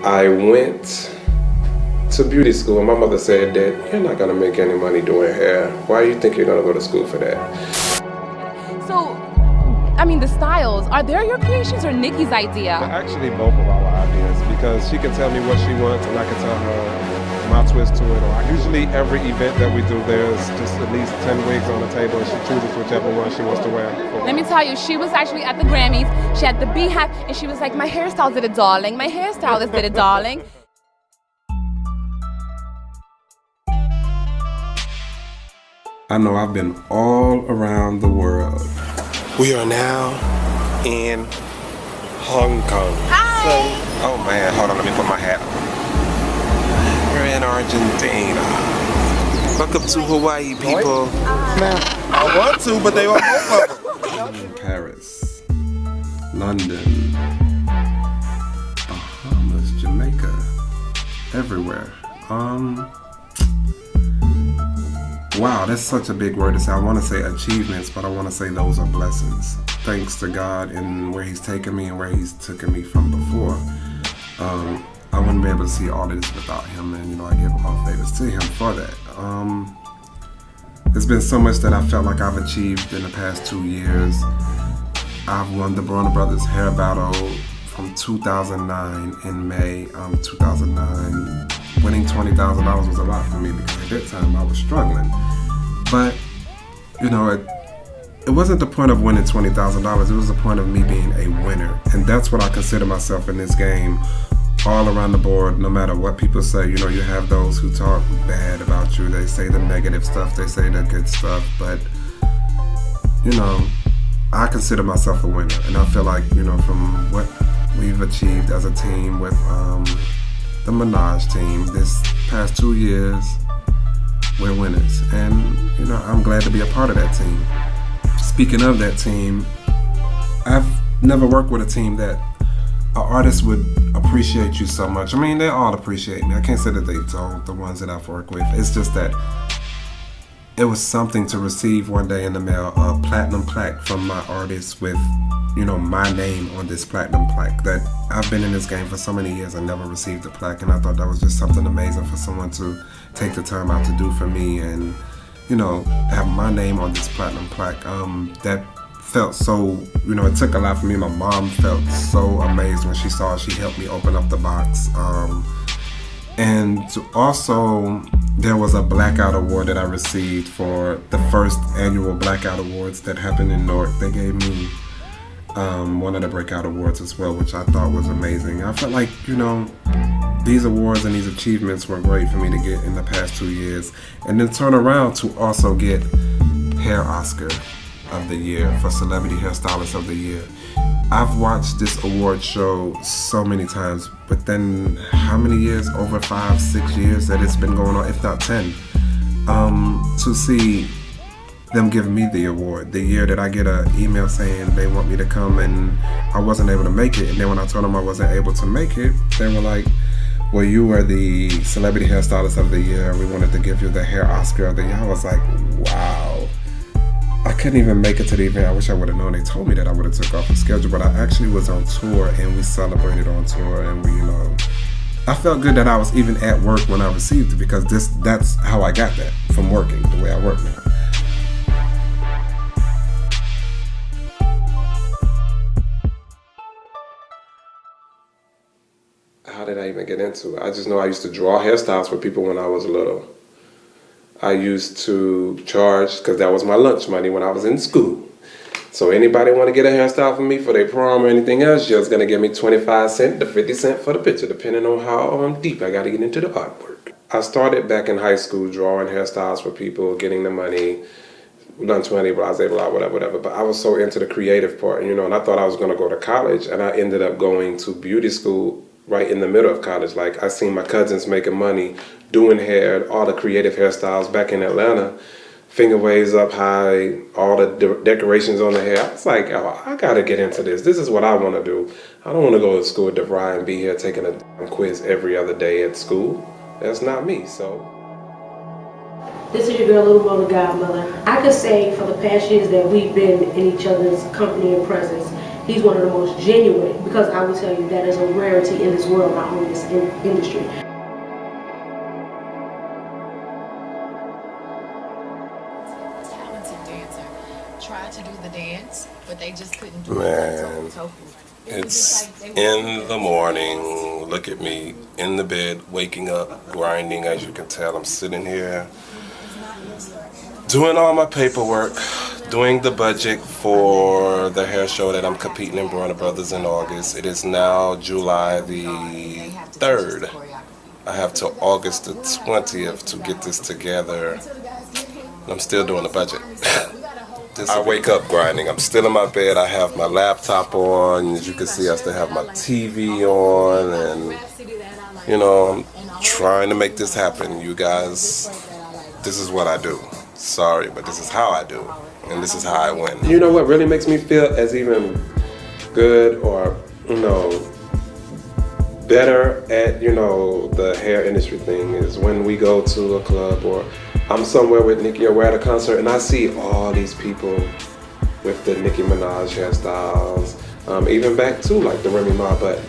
I went to beauty school, and my mother said that you're not gonna make any money doing hair. Why do you think you're gonna go to school for that? So, I mean, the styles, are they your creations or Nikki's idea? They're actually both of our ideas, because she can tell me what she wants and I can tell her my twist to it. Or usually every event that we do, there's just at least 10 wigs on the table and she chooses whichever one she wants to wear. Let me tell you, she was actually at the Grammys, she had the beehive, and she was like, my hairstyle did it, darling. My hairstylist did it, darling. I know I've been all around the world. We are now in Hong Kong. Hi! Oh man, hold on, let me put my hat on. We're in Argentina. Welcome to Hawaii, people. I want to, but they all both of them. Paris, London, Bahamas, Jamaica, everywhere. Wow, that's such a big word to say. I want to say achievements, but I want to say those are blessings. Thanks to God and where He's taken me and where He's taken me from before. I wouldn't be able to see all of this without Him, and I give all favors to Him for that. There's been so much that I felt like I've achieved in the past 2 years. I've won the Bronner Brothers hair battle from 2009 in May 2009. Winning $20,000 was a lot for me because at that time I was struggling. But, it wasn't the point of winning $20,000. It was the point of me being a winner. And that's what I consider myself in this game, all around the board, no matter what people say. You have those who talk bad about you. They say the negative stuff. They say the good stuff. But, I consider myself a winner. And I feel like, from what we've achieved as a team with the Minaj team this past 2 years, we're winners. And, I'm glad to be a part of that team. Speaking of that team, I've never worked with a team that an artist would appreciate you so much. I mean, they all appreciate me. I can't say that they don't, the ones that I've worked with. It's just that it was something to receive one day in the mail, a platinum plaque from my artist with, my name on this platinum plaque. That I've been in this game for so many years and never received a plaque, and I thought that was just something amazing for someone to take the time out to do for me and, have my name on this platinum plaque. That felt so, it took a lot for me. My mom felt so amazed when she saw it. She helped me open up the box. And also, there was a Blackout Award that I received for the first annual Blackout Awards that happened in Newark. They gave me one of the Breakout Awards as well, which I thought was amazing. I felt like, these awards and these achievements were great for me to get in the past 2 years. And then turn around to also get Hair Oscar of the Year for Celebrity Hairstylist of the Year. I've watched this award show so many times, but then how many years? Over 5, 6 years that it's been going on, if not 10. To see them give me the award, the year that I get an email saying they want me to come and I wasn't able to make it. And then when I told them I wasn't able to make it, they were like, well, you were the Celebrity Hairstylist of the Year. We wanted to give you the Hair Oscar of the Year. I was like, wow. I couldn't even make it to the event. I wish I would have known. They told me that I would have took off the schedule, but I actually was on tour and we celebrated on tour, and I felt good that I was even at work when I received it, because that's how I got that, from working the way I work now. How did I even get into it? I just know I used to draw hairstyles for people when I was little. I used to charge, because that was my lunch money when I was in school. So anybody want to get a hairstyle for me for their prom or anything else, you're just going to give me 25 cents to 50 cents for the picture, depending on how deep I got to get into the artwork. I started back in high school drawing hairstyles for people, getting the money, lunch money, blah, blah, blah, whatever. But I was so into the creative part, and I thought I was going to go to college, and I ended up going to beauty school right in the middle of college. Like, I seen my cousins making money, doing hair, all the creative hairstyles back in Atlanta, finger waves up high, all the decorations on the hair. I was like, oh, I gotta get into this. This is what I wanna do. I don't wanna go to school at DeVry and be here taking a quiz every other day at school. That's not me, so. This is your girl, Little Mona Godmother. I could say for the past years that we've been in each other's company and presence, He's one of the most genuine, because I will tell you that is a rarity in this world, not only this industry. Talented dancer tried to do the dance, but they just couldn't do Man, it. it's in the morning. Look at me in the bed, waking up, grinding. As you can tell, I'm sitting here doing all my paperwork, doing the budget for the hair show that I'm competing in Warner Brothers in August. It is now July the 3rd. I have till August the 20th to get this together. I'm still doing the budget. I wake up grinding. I'm still in my bed. I have my laptop on. As you can see, I still have my TV on, and you know, I'm trying to make this happen. You guys, this is what I do. Sorry, but this is how I do, and this is how I win. You know what really makes me feel as even good, or you know, better at, you know, the hair industry thing, is when we go to a club or I'm somewhere with Nicki or we're at a concert and I see all these people with the Nicki Minaj hairstyles, even back to like the Remy Ma, but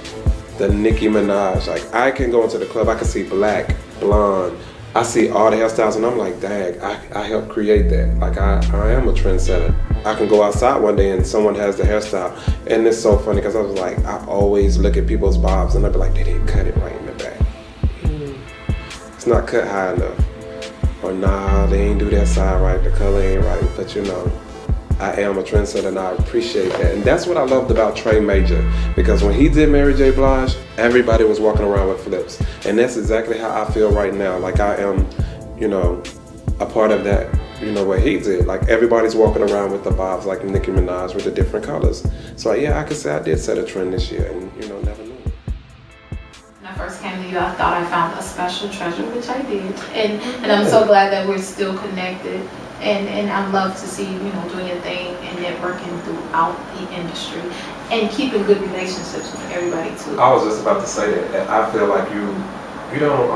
the Nicki Minaj, like I can go into the club, I can see black, blonde, I see all the hairstyles and I'm like, dang, I helped create that. Like I am a trendsetter. I can go outside one day and someone has the hairstyle, and it's so funny because I was like, I always look at people's bobs and I'd be like, they didn't cut it right in the back. It's not cut high enough. Or nah, they ain't do that side right, the color ain't right. But you know, I am a trendsetter and I appreciate that. And that's what I loved about Trey Major, because when he did Mary J. Blige, everybody was walking around with flips. And that's exactly how I feel right now. Like I am, you know, a part of that, you know, what he did. Like everybody's walking around with the bobs like Nicki Minaj with the different colors. So yeah, I could say I did set a trend this year, and you know, never knew. When I first came to you, I thought I found a special treasure, which I did. And I'm so glad that we're still connected. And I love to see you, know, doing your thing and networking throughout the industry and keeping good relationships with everybody too. I was just about to say that, and I feel like you don't,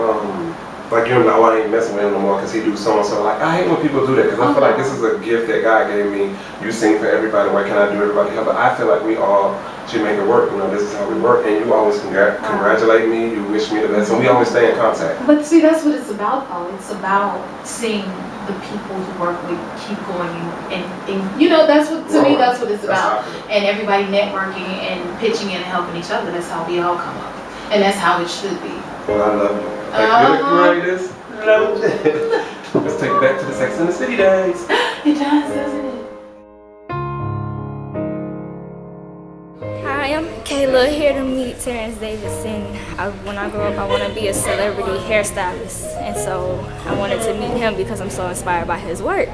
like you know, I ain't messing with him no more because he do so and so. Like I hate when people do that because I feel like this is a gift that God gave me. You sing for everybody. Why can't I do everybody help? But I feel like we all should make it work. You know, this is how we work. And you always congratulate me. You wish me the best, and we always stay in contact. But see, that's what it's about, though. It's about seeing the people you work with keep going, and you know, that's what to me. That's what it's about. And everybody networking and pitching in and helping each other. That's how we all come up, and that's how it should be. Well, I love you. You're the greatest. Let's take it back to the Sex and the City days. It does, doesn't it? Hi, I'm Kayla, here to meet Terrence Davidson. When I grow up, I want to be a celebrity hairstylist, and so I wanted to meet him because I'm so inspired by his work,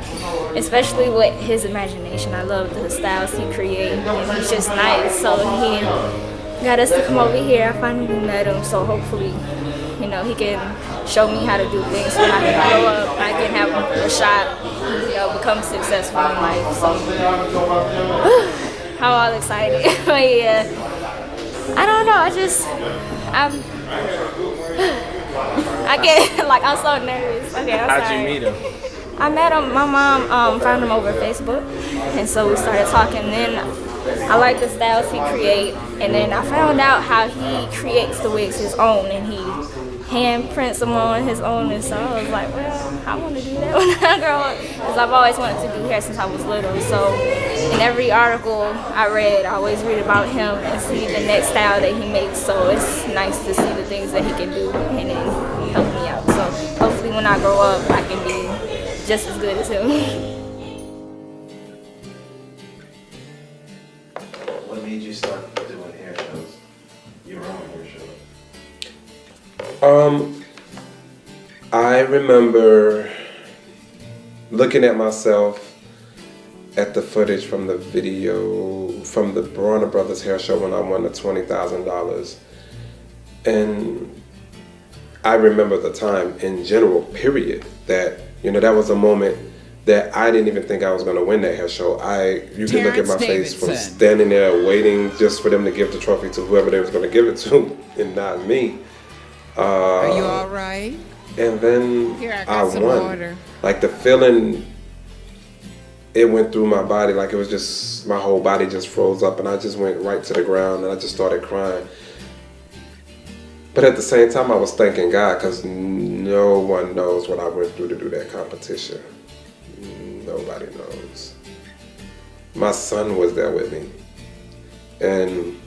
especially with his imagination. I love the styles he creates, and he's just nice. So he got us to come over here. I finally met him, so hopefully, you know, he can show me how to do things so when I can grow up, I can have a shot, you know, become successful in life. So I'm all excited. But yeah, I don't know, I get, like, I'm so nervous. Okay, I'm sorry. How'd you meet him? I met him, my mom found him over Facebook, and so we started talking. Then I like the styles he creates, and then I found out how he creates the wigs his own, and he hand prints them on his own, and so I was like, well, I want to do that when I grow up, because I've always wanted to do hair since I was little. So in every article I read, I always read about him and see the next style that he makes. So it's nice to see the things that he can do and then help me out. So hopefully when I grow up, I can be just as good as him. What made you start doing hair shows? Your own hair shows? I remember looking at myself at the footage from the video from the Warner Brothers hair show when I won the $20,000, and I remember the time in general, period, that, you know, that was a moment that I didn't even think I was going to win that hair show. You can look at my face from standing there waiting just for them to give the trophy to whoever they was going to give it to, and not me. Are you all right? And then Here, I I got some won. water. Like the feeling, it went through my body, like it was just, my whole body just froze up, and I just went right to the ground, and I just started crying. But at the same time, I was thanking God, because no one knows what I went through to do that competition. Nobody knows. My son was there with me, and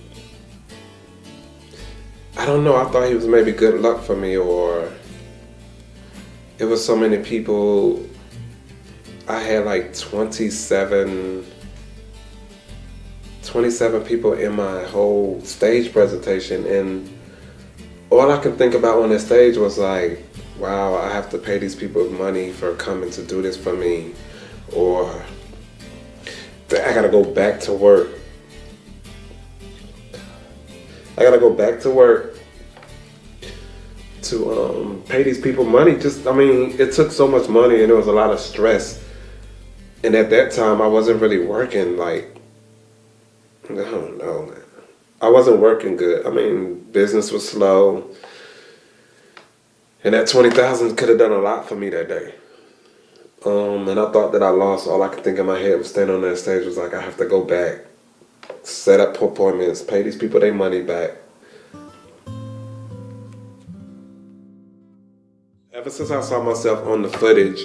I don't know, I thought he was maybe good luck for me, or it was so many people. I had like 27 people in my whole stage presentation, and all I could think about on that stage was like, wow, I have to pay these people money for coming to do this for me, or I gotta go back to work. I gotta go back to work to pay these people money. It took so much money, and there was a lot of stress. And at that time, I wasn't really working, like, I don't know, man. I wasn't working good. Business was slow. And that $20,000 could have done a lot for me that day. And I thought that I lost. All I could think in my head was standing on that stage was like, I have to go back, set up appointments, pay these people their money back. Ever since I saw myself on the footage,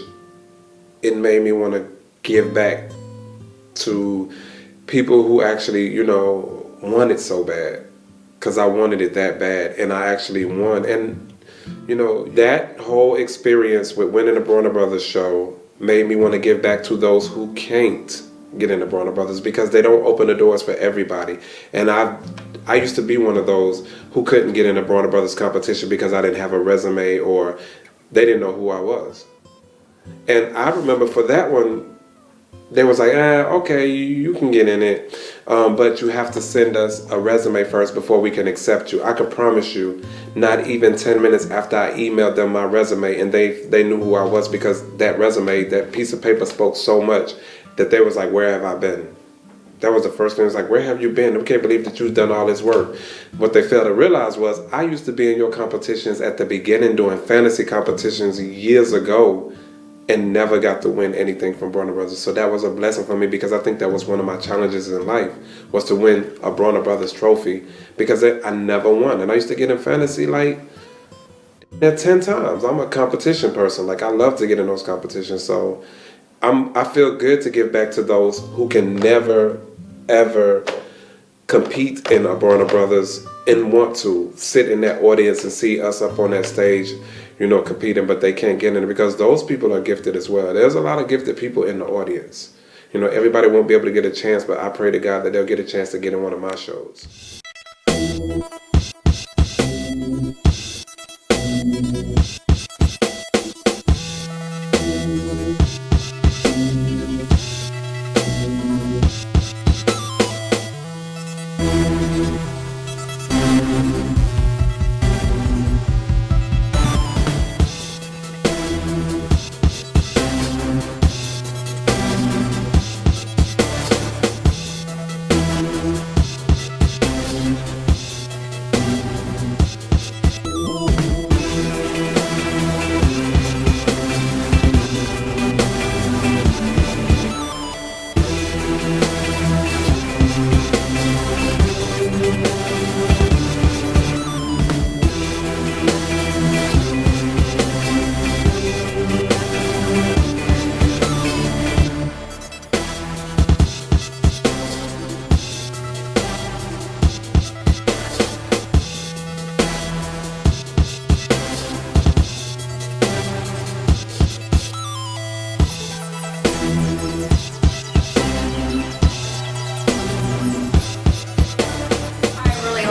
it made me want to give back to people who actually, want it so bad. Because I wanted it that bad, and I actually won. And, that whole experience with winning the Bronner Brothers show made me want to give back to those who can't get into Bronner Brothers, because they don't open the doors for everybody. And I used to be one of those who couldn't get into Bronner Brothers competition because I didn't have a resume, or they didn't know who I was. And I remember for that one, they was like, okay, you can get in it, but you have to send us a resume first before we can accept you. I can promise you, not even 10 minutes after I emailed them my resume, and they knew who I was, because that resume, that piece of paper spoke so much that they was like, where have I been? That was the first thing. It was like, where have you been? We can't believe that you've done all this work. What they failed to realize was, I used to be in your competitions at the beginning, doing fantasy competitions years ago, and never got to win anything from Bronner Brothers. So that was a blessing for me, because I think that was one of my challenges in life, was to win a Bronner Brothers trophy, because I never won. And I used to get in fantasy like 10 times. I'm a competition person. Like, I love to get in those competitions. So I feel good to give back to those who can never, ever compete in a Bronner Brothers and want to sit in that audience and see us up on that stage, competing, but they can't get in it, because those people are gifted as well. There's a lot of gifted people in the audience. Everybody won't be able to get a chance, but I pray to God that they'll get a chance to get in one of my shows.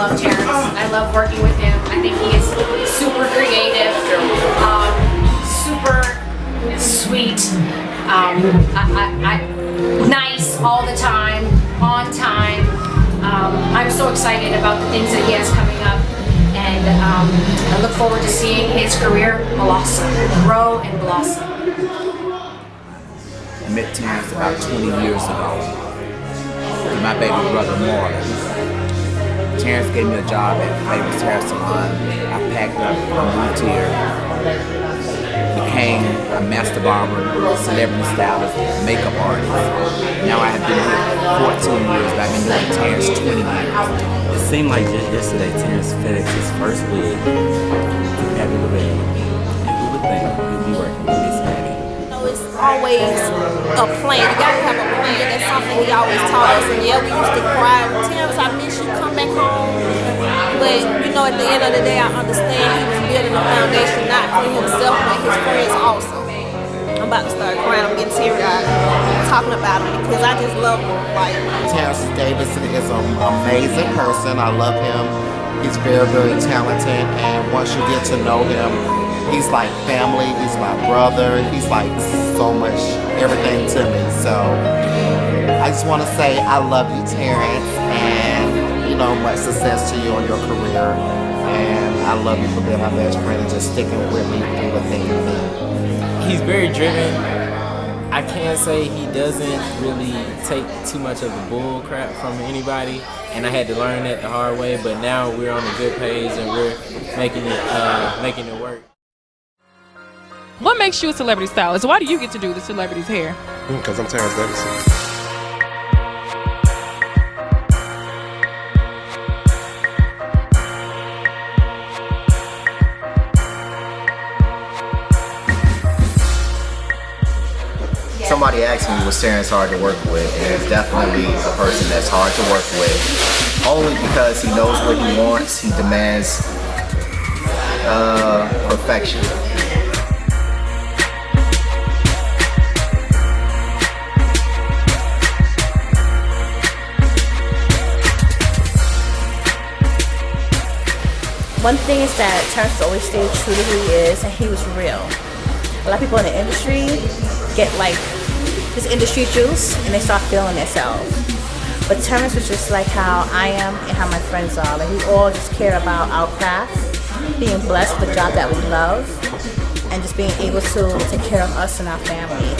love Terrence. I love working with him. I think he is super creative, super sweet, nice all the time, on time. I'm so excited about the things that he has coming up, and I look forward to seeing his career blossom, grow and blossom. I met Terrence about 20 years ago with my baby brother Marlon. Terrence gave me a job at Famous Hair Salon. I packed up, I moved here, became became a master barber, celebrity stylist, makeup artist. Now I have been here 14 years, but I've been doing Terrence 20 years. It seemed like just yesterday Terrence FedEx his first wig to Patty LaBelle. And who would think he'd be working with Miss Patty? It's always a plan. You gotta have a plan. That's something he always taught us. And yeah, we used to cry, Terrence, I miss you, come back home. But you know, at the end of the day, I understand he was building a foundation not for himself, but his friends also. I'm about to start crying. I'm getting teary-eyed talking about him because I just love him. Like, Terrence Davidson is an amazing person. I love him. He's very, very talented, and once you get to know him, he's like family. He's my brother. He's like so much everything to me. So I just want to say I love you, Terrence, and you know, much success to you on your career. And I love you for being my best friend and just sticking with me through the thing and thing. He's very driven. I can't say he doesn't really take too much of the bull crap from anybody, and I had to learn that the hard way. But now we're on a good page and we're making it work. What makes you a celebrity stylist? Why do you get to do the celebrity's hair? Because I'm Terrence Davidson. Somebody asked me, was Terrence hard to work with? And it's definitely a person that's hard to work with. Only because he knows what he wants. He demands perfection. one thing is that Terrence always stayed true to who he is, and he was real. A lot of people in the industry get like this industry juice and they start feeling themselves. But Terrence was just like how I am and how my friends are. Like, we all just care about our craft, being blessed with a job that we love, and just being able to take care of us and our family.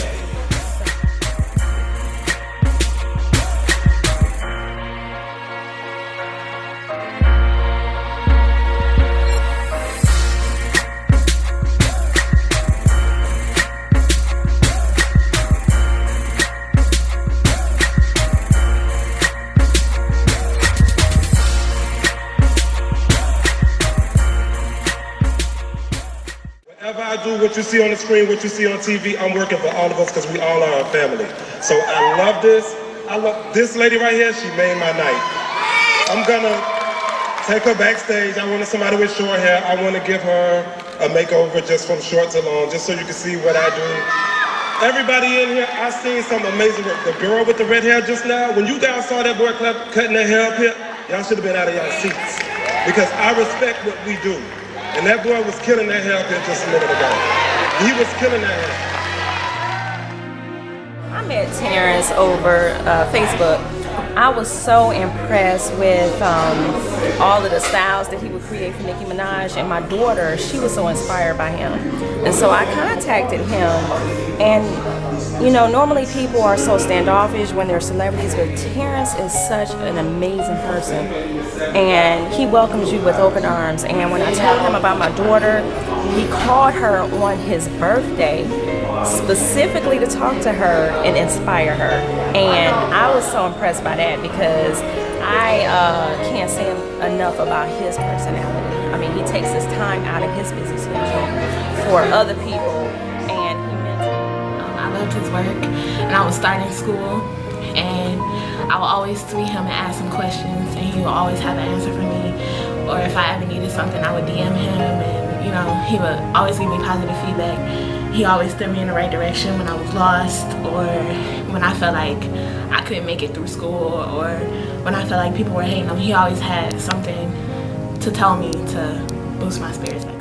Whatever I do, what you see on the screen, what you see on TV, I'm working for all of us because we all are a family. So I love this. I love this lady right here. She made my night. I'm gonna take her backstage. I wanted somebody with short hair. I want to give her a makeover just from short to long, just so you can see what I do. Everybody in here, I've seen some amazing work. The girl with the red hair just now, when you guys saw that boy cutting their hair up here, y'all should have been out of y'all seats. Because I respect what we do. And that boy was killing that hair up here just a minute ago. He was killing that hair. I met Terrence over Facebook. I was so impressed with all of the styles that he would create for Nicki Minaj, and my daughter, she was so inspired by him. And so I contacted him, and you know, normally people are so standoffish when they're celebrities, but Terrence is such an amazing person, and he welcomes you with open arms. And when I told him about my daughter, he called her on his birthday specifically to talk to her and inspire her. And I was so impressed by that because I can't say enough about his personality. I mean, he takes his time out of his busy schedule for other people, and he meant it. I loved his work, and I was starting school, and I would always tweet him and ask him questions, and he would always have an answer for me. Or if I ever needed something, I would DM him, and you know, he would always give me positive feedback. He always steered me in the right direction when I was lost, or when I felt like I couldn't make it through school, or when I felt like people were hating him. He always had something to tell me to boost my spirits back up.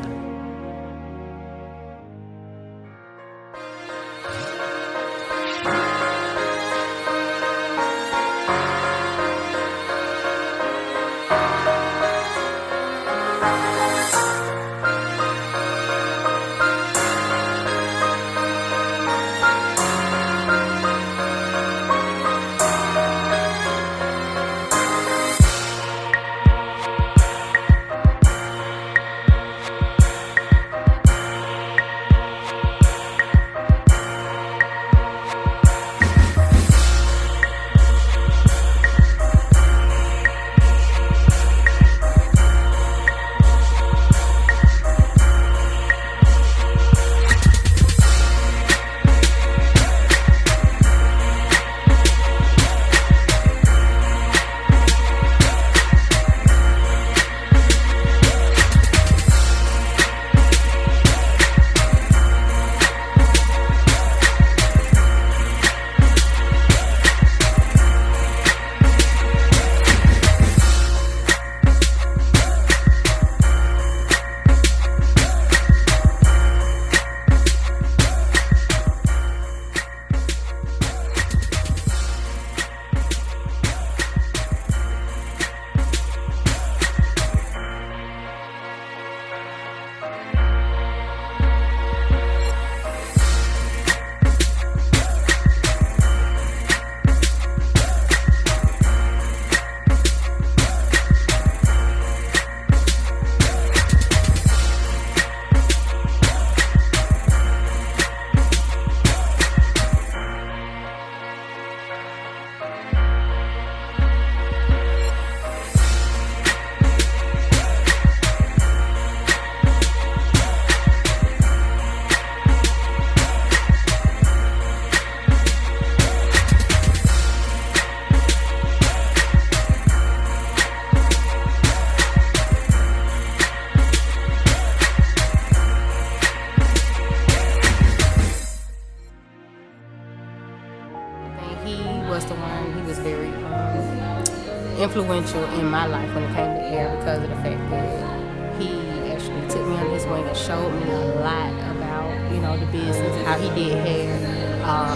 influential in my life when it came to hair because of the fact that he actually took me under his wing and showed me a lot about, you know, the business, how he did hair,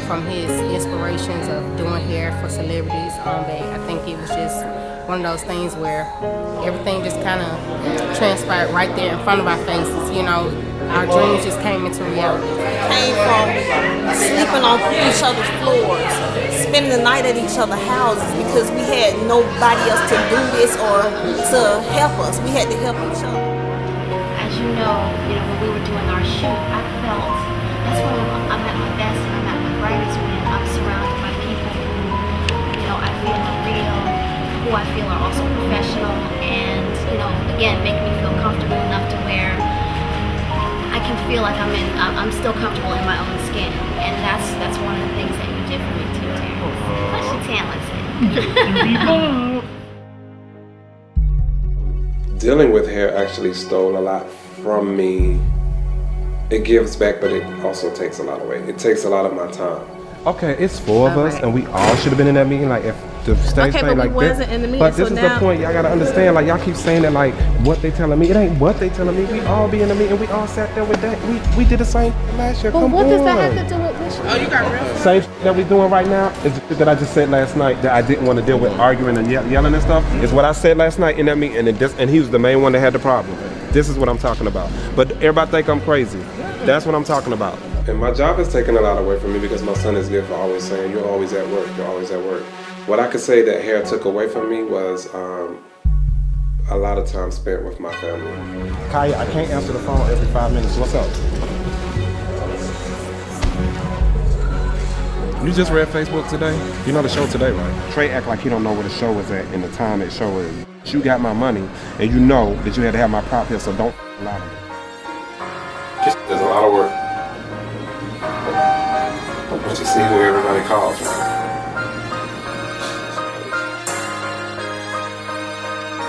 from his inspirations of doing hair for celebrities on back. I think it was just one of those things where everything just kind of transpired right there in front of our faces, you know. Our dreams just came into reality. Came from sleeping on each other's floors, spending the night at each other's houses because we had nobody else to do this or to help us. We had to help each other. As you know, when we were doing our shoot, I felt that's when I'm at my best and I'm at my brightest when I'm surrounded by people who, I feel are real, who I feel are also professional, and again, make me feel comfortable enough to where I can feel like I'm still comfortable in my own skin, and that's one of the things that you did for me too, Terrence. Plus you're talented. Dealing with hair actually stole a lot from me. It gives back, but it also takes a lot away. It takes a lot of my time. Okay, it's four of us, and we all should have been in that meeting. Like, if the stage okay, play but like we wasn't in the meeting, but this so is now the point. Y'all gotta understand. Like, y'all keep saying that, like, what they telling me. It ain't what they telling me. We all be in the meeting. We all sat there with that. We did the same last year. But Come what on. does that have to do with this? Oh, you got real. Same that we doing right now is the shit that I just said last night that I didn't want to deal with arguing and yelling and stuff. Is what I said last night in that meeting, and he was the main one that had the problem. This is what I'm talking about. But everybody think I'm crazy. That's what I'm talking about. And my job has taken a lot away from me because my son is good for always saying, you're always at work, you're always at work. What I could say that hair took away from me was a lot of time spent with my family. Kaya, I can't answer the phone every 5 minutes. What's up? You just read Facebook today? You know the show today, right? Trey act like he don't know where the show is at and the time that show is. You got my money, and you know that you had to have my prop here, so don't lie to me. There's a lot of work. But you see who everybody calls, right?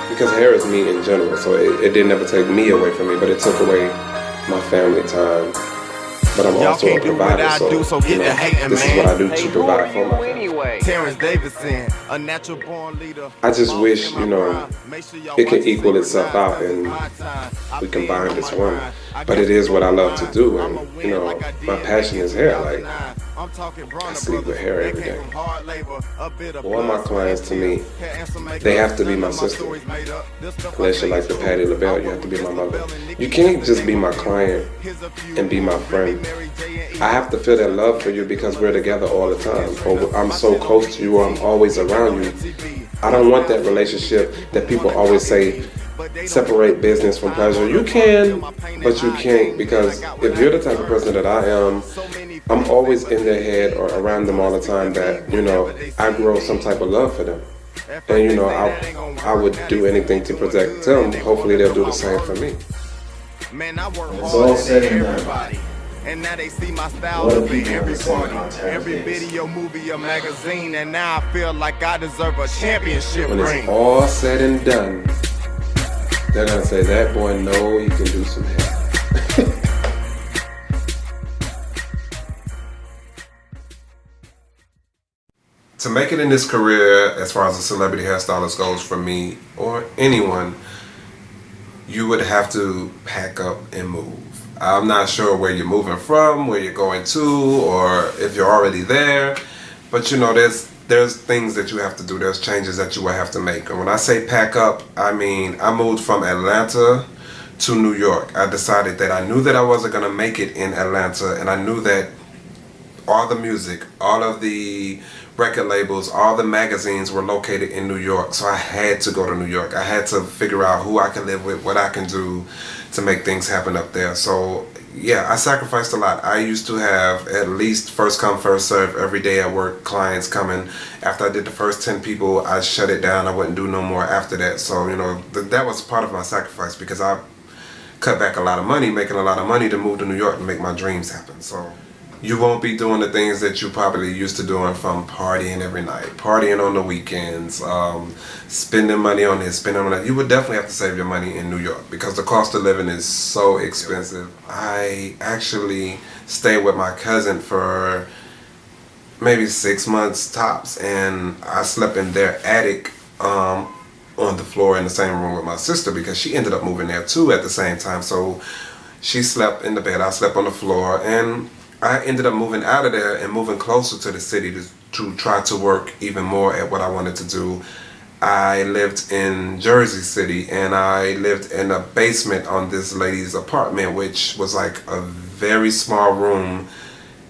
Because hair is me in general, so it didn't ever take me away from me, but it took away my family time. But I'm also a provider, so this is what I do to provide for my family. Terrence Davidson, a natural born leader. I just wish, it can equal itself out and we combine this one. But it is what I love to do, and my passion is hair. Like, I sleep with hair every day. All my clients, to me, they have to be my sister. Unless you're like the Patti LaBelle, you have to be my mother. You can't just be my client and be my friend. I have to feel that love for you because we're together all the time. Or I'm so close to you, or I'm always around you. I don't want that relationship that people always say, separate business from pleasure. You can, but you can't, because if you're the type of person that I am, I'm always in their head or around them all the time that, I grow some type of love for them. And, I would do anything to protect them. Hopefully they'll do the same for me. It's all said and done. And now they see my style up in every party, every video, movie, or magazine, and now I feel like I deserve a championship When ring. it's all said and done, they're gonna say, that boy know he can do some hair. To make it in this career, as far as a celebrity hairstylist goes, for me or anyone, you would have to pack up and move. I'm not sure where you're moving from, where you're going to, or if you're already there, but there's things that you have to do. There's changes that you will have to make. And when I say pack up, I mean I moved from Atlanta to New York. I decided that I knew that I wasn't gonna make it in Atlanta, and I knew that all the music, all of the record labels, all the magazines were located in New York. So I had to go to New York. I had to figure out who I can live with, what I can do to make things happen up there. So yeah, I sacrificed a lot. I used to have at least first come, first serve every day at work, clients coming. After I did the first 10 people, I shut it down. I wouldn't do no more after that. So, that was part of my sacrifice, because I cut back a lot of money, making a lot of money to move to New York and make my dreams happen. So you won't be doing the things that you probably used to doing, from partying every night, partying on the weekends, spending money on this, spending on that. You would definitely have to save your money in New York because the cost of living is so expensive. I actually stayed with my cousin for maybe 6 months tops, and I slept in their attic on the floor in the same room with my sister because she ended up moving there too at the same time. So she slept in the bed, I slept on the floor, and I ended up moving out of there and moving closer to the city to try to work even more at what I wanted to do. I lived in Jersey City, and I lived in a basement on this lady's apartment, which was like a very small room.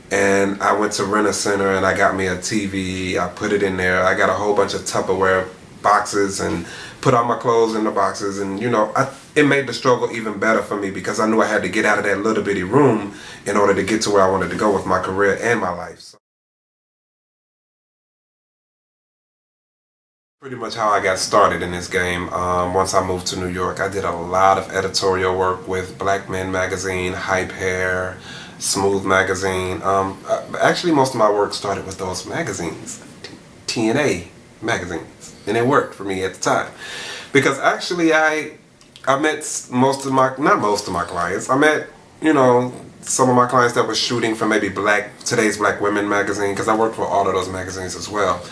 And I went to Rent-A-Center and I got me a TV. I put it in there. I got a whole bunch of Tupperware boxes and put all my clothes in the boxes. And you know, it made the struggle even better for me because I knew I had to get out of that little bitty room in order to get to where I wanted to go with my career and my life. So pretty much how I got started in this game. Once I moved to New York, I did a lot of editorial work with Black Men Magazine, Hype Hair, Smooth Magazine. Actually, most of my work started with those magazines, TNA magazines, and it worked for me at the time because actually I met not most of my clients. I met, you know, some of my clients that were shooting for maybe Today's Black Women magazine because I worked for all of those magazines as well.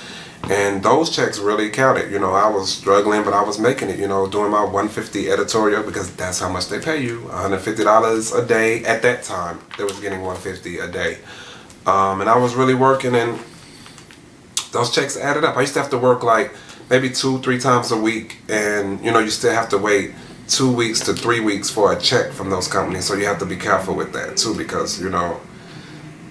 And those checks really counted. You know, I was struggling, but I was making it, you know, doing my $150 editorial because that's how much they pay you. $150 a day. At that time, they was getting $150 a day. And I was really working, and those checks added up. I used to have to work like maybe 2-3 times a week, and, you know, you still have to wait 2 weeks to 3 weeks for a check from those companies. So you have to be careful with that, too, because, you know,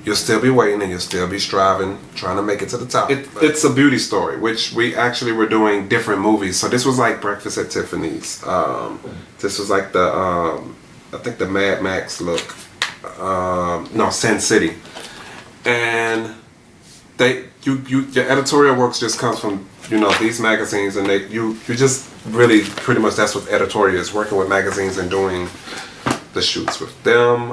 you'll still be waiting and you'll still be striving, trying to make it to the top. It's a beauty story, which we actually were doing different movies. So this was like Breakfast at Tiffany's. This was like the, I think the Mad Max look. No, Sin City. And your editorial works just comes from, you know, these magazines, and you just really pretty much that's what editorial is, working with magazines and doing the shoots with them.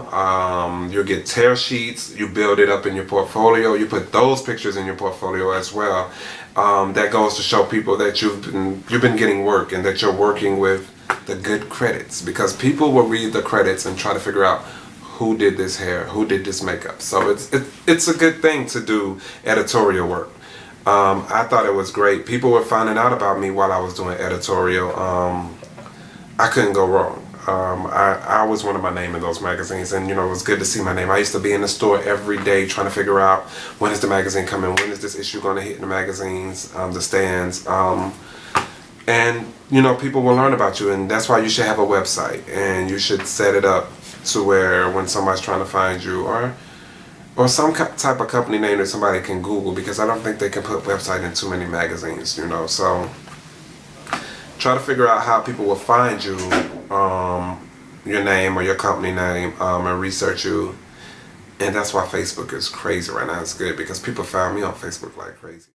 You'll get tear sheets, you build it up in your portfolio, you put those pictures in your portfolio as well. That goes to show people that you've been getting work and that you're working with the good credits, because people will read the credits and try to figure out who did this hair, who did this makeup. So it's a good thing to do editorial work. I thought it was great. People were finding out about me while I was doing editorial. I couldn't go wrong. I always wanted my name in those magazines, and you know, it was good to see my name. I used to be in the store every day trying to figure out when is the magazine coming, when is this issue going to hit in the magazines, the stands, and you know, people will learn about you, and that's why you should have a website, and you should set it up to where when somebody's trying to find you, or some type of company name that somebody can Google, because I don't think they can put website in too many magazines, you know. So try to figure out how people will find you, your name or your company name, and research you. And that's why Facebook is crazy right now. It's good because people found me on Facebook like crazy.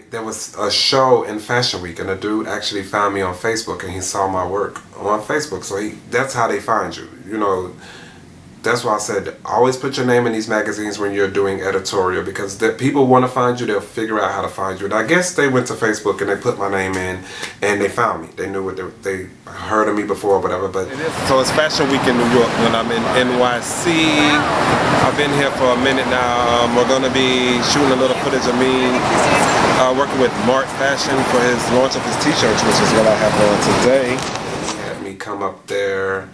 There was a show in Fashion Week, and a dude actually found me on Facebook, and he saw my work on Facebook. So that's how they find you. You know, that's why I said always put your name in these magazines when you're doing editorial, because people want to find you. They'll figure out how to find you. And I guess they went to Facebook and they put my name in, and they found me. They knew what they heard of me before, or whatever. But so it's Fashion Week in New York when I'm in NYC. I've been here for a minute now. We're gonna be shooting a little footage of me working with Mart Fashion for his launch of his t-shirts, which is what I have on today. He had me come up there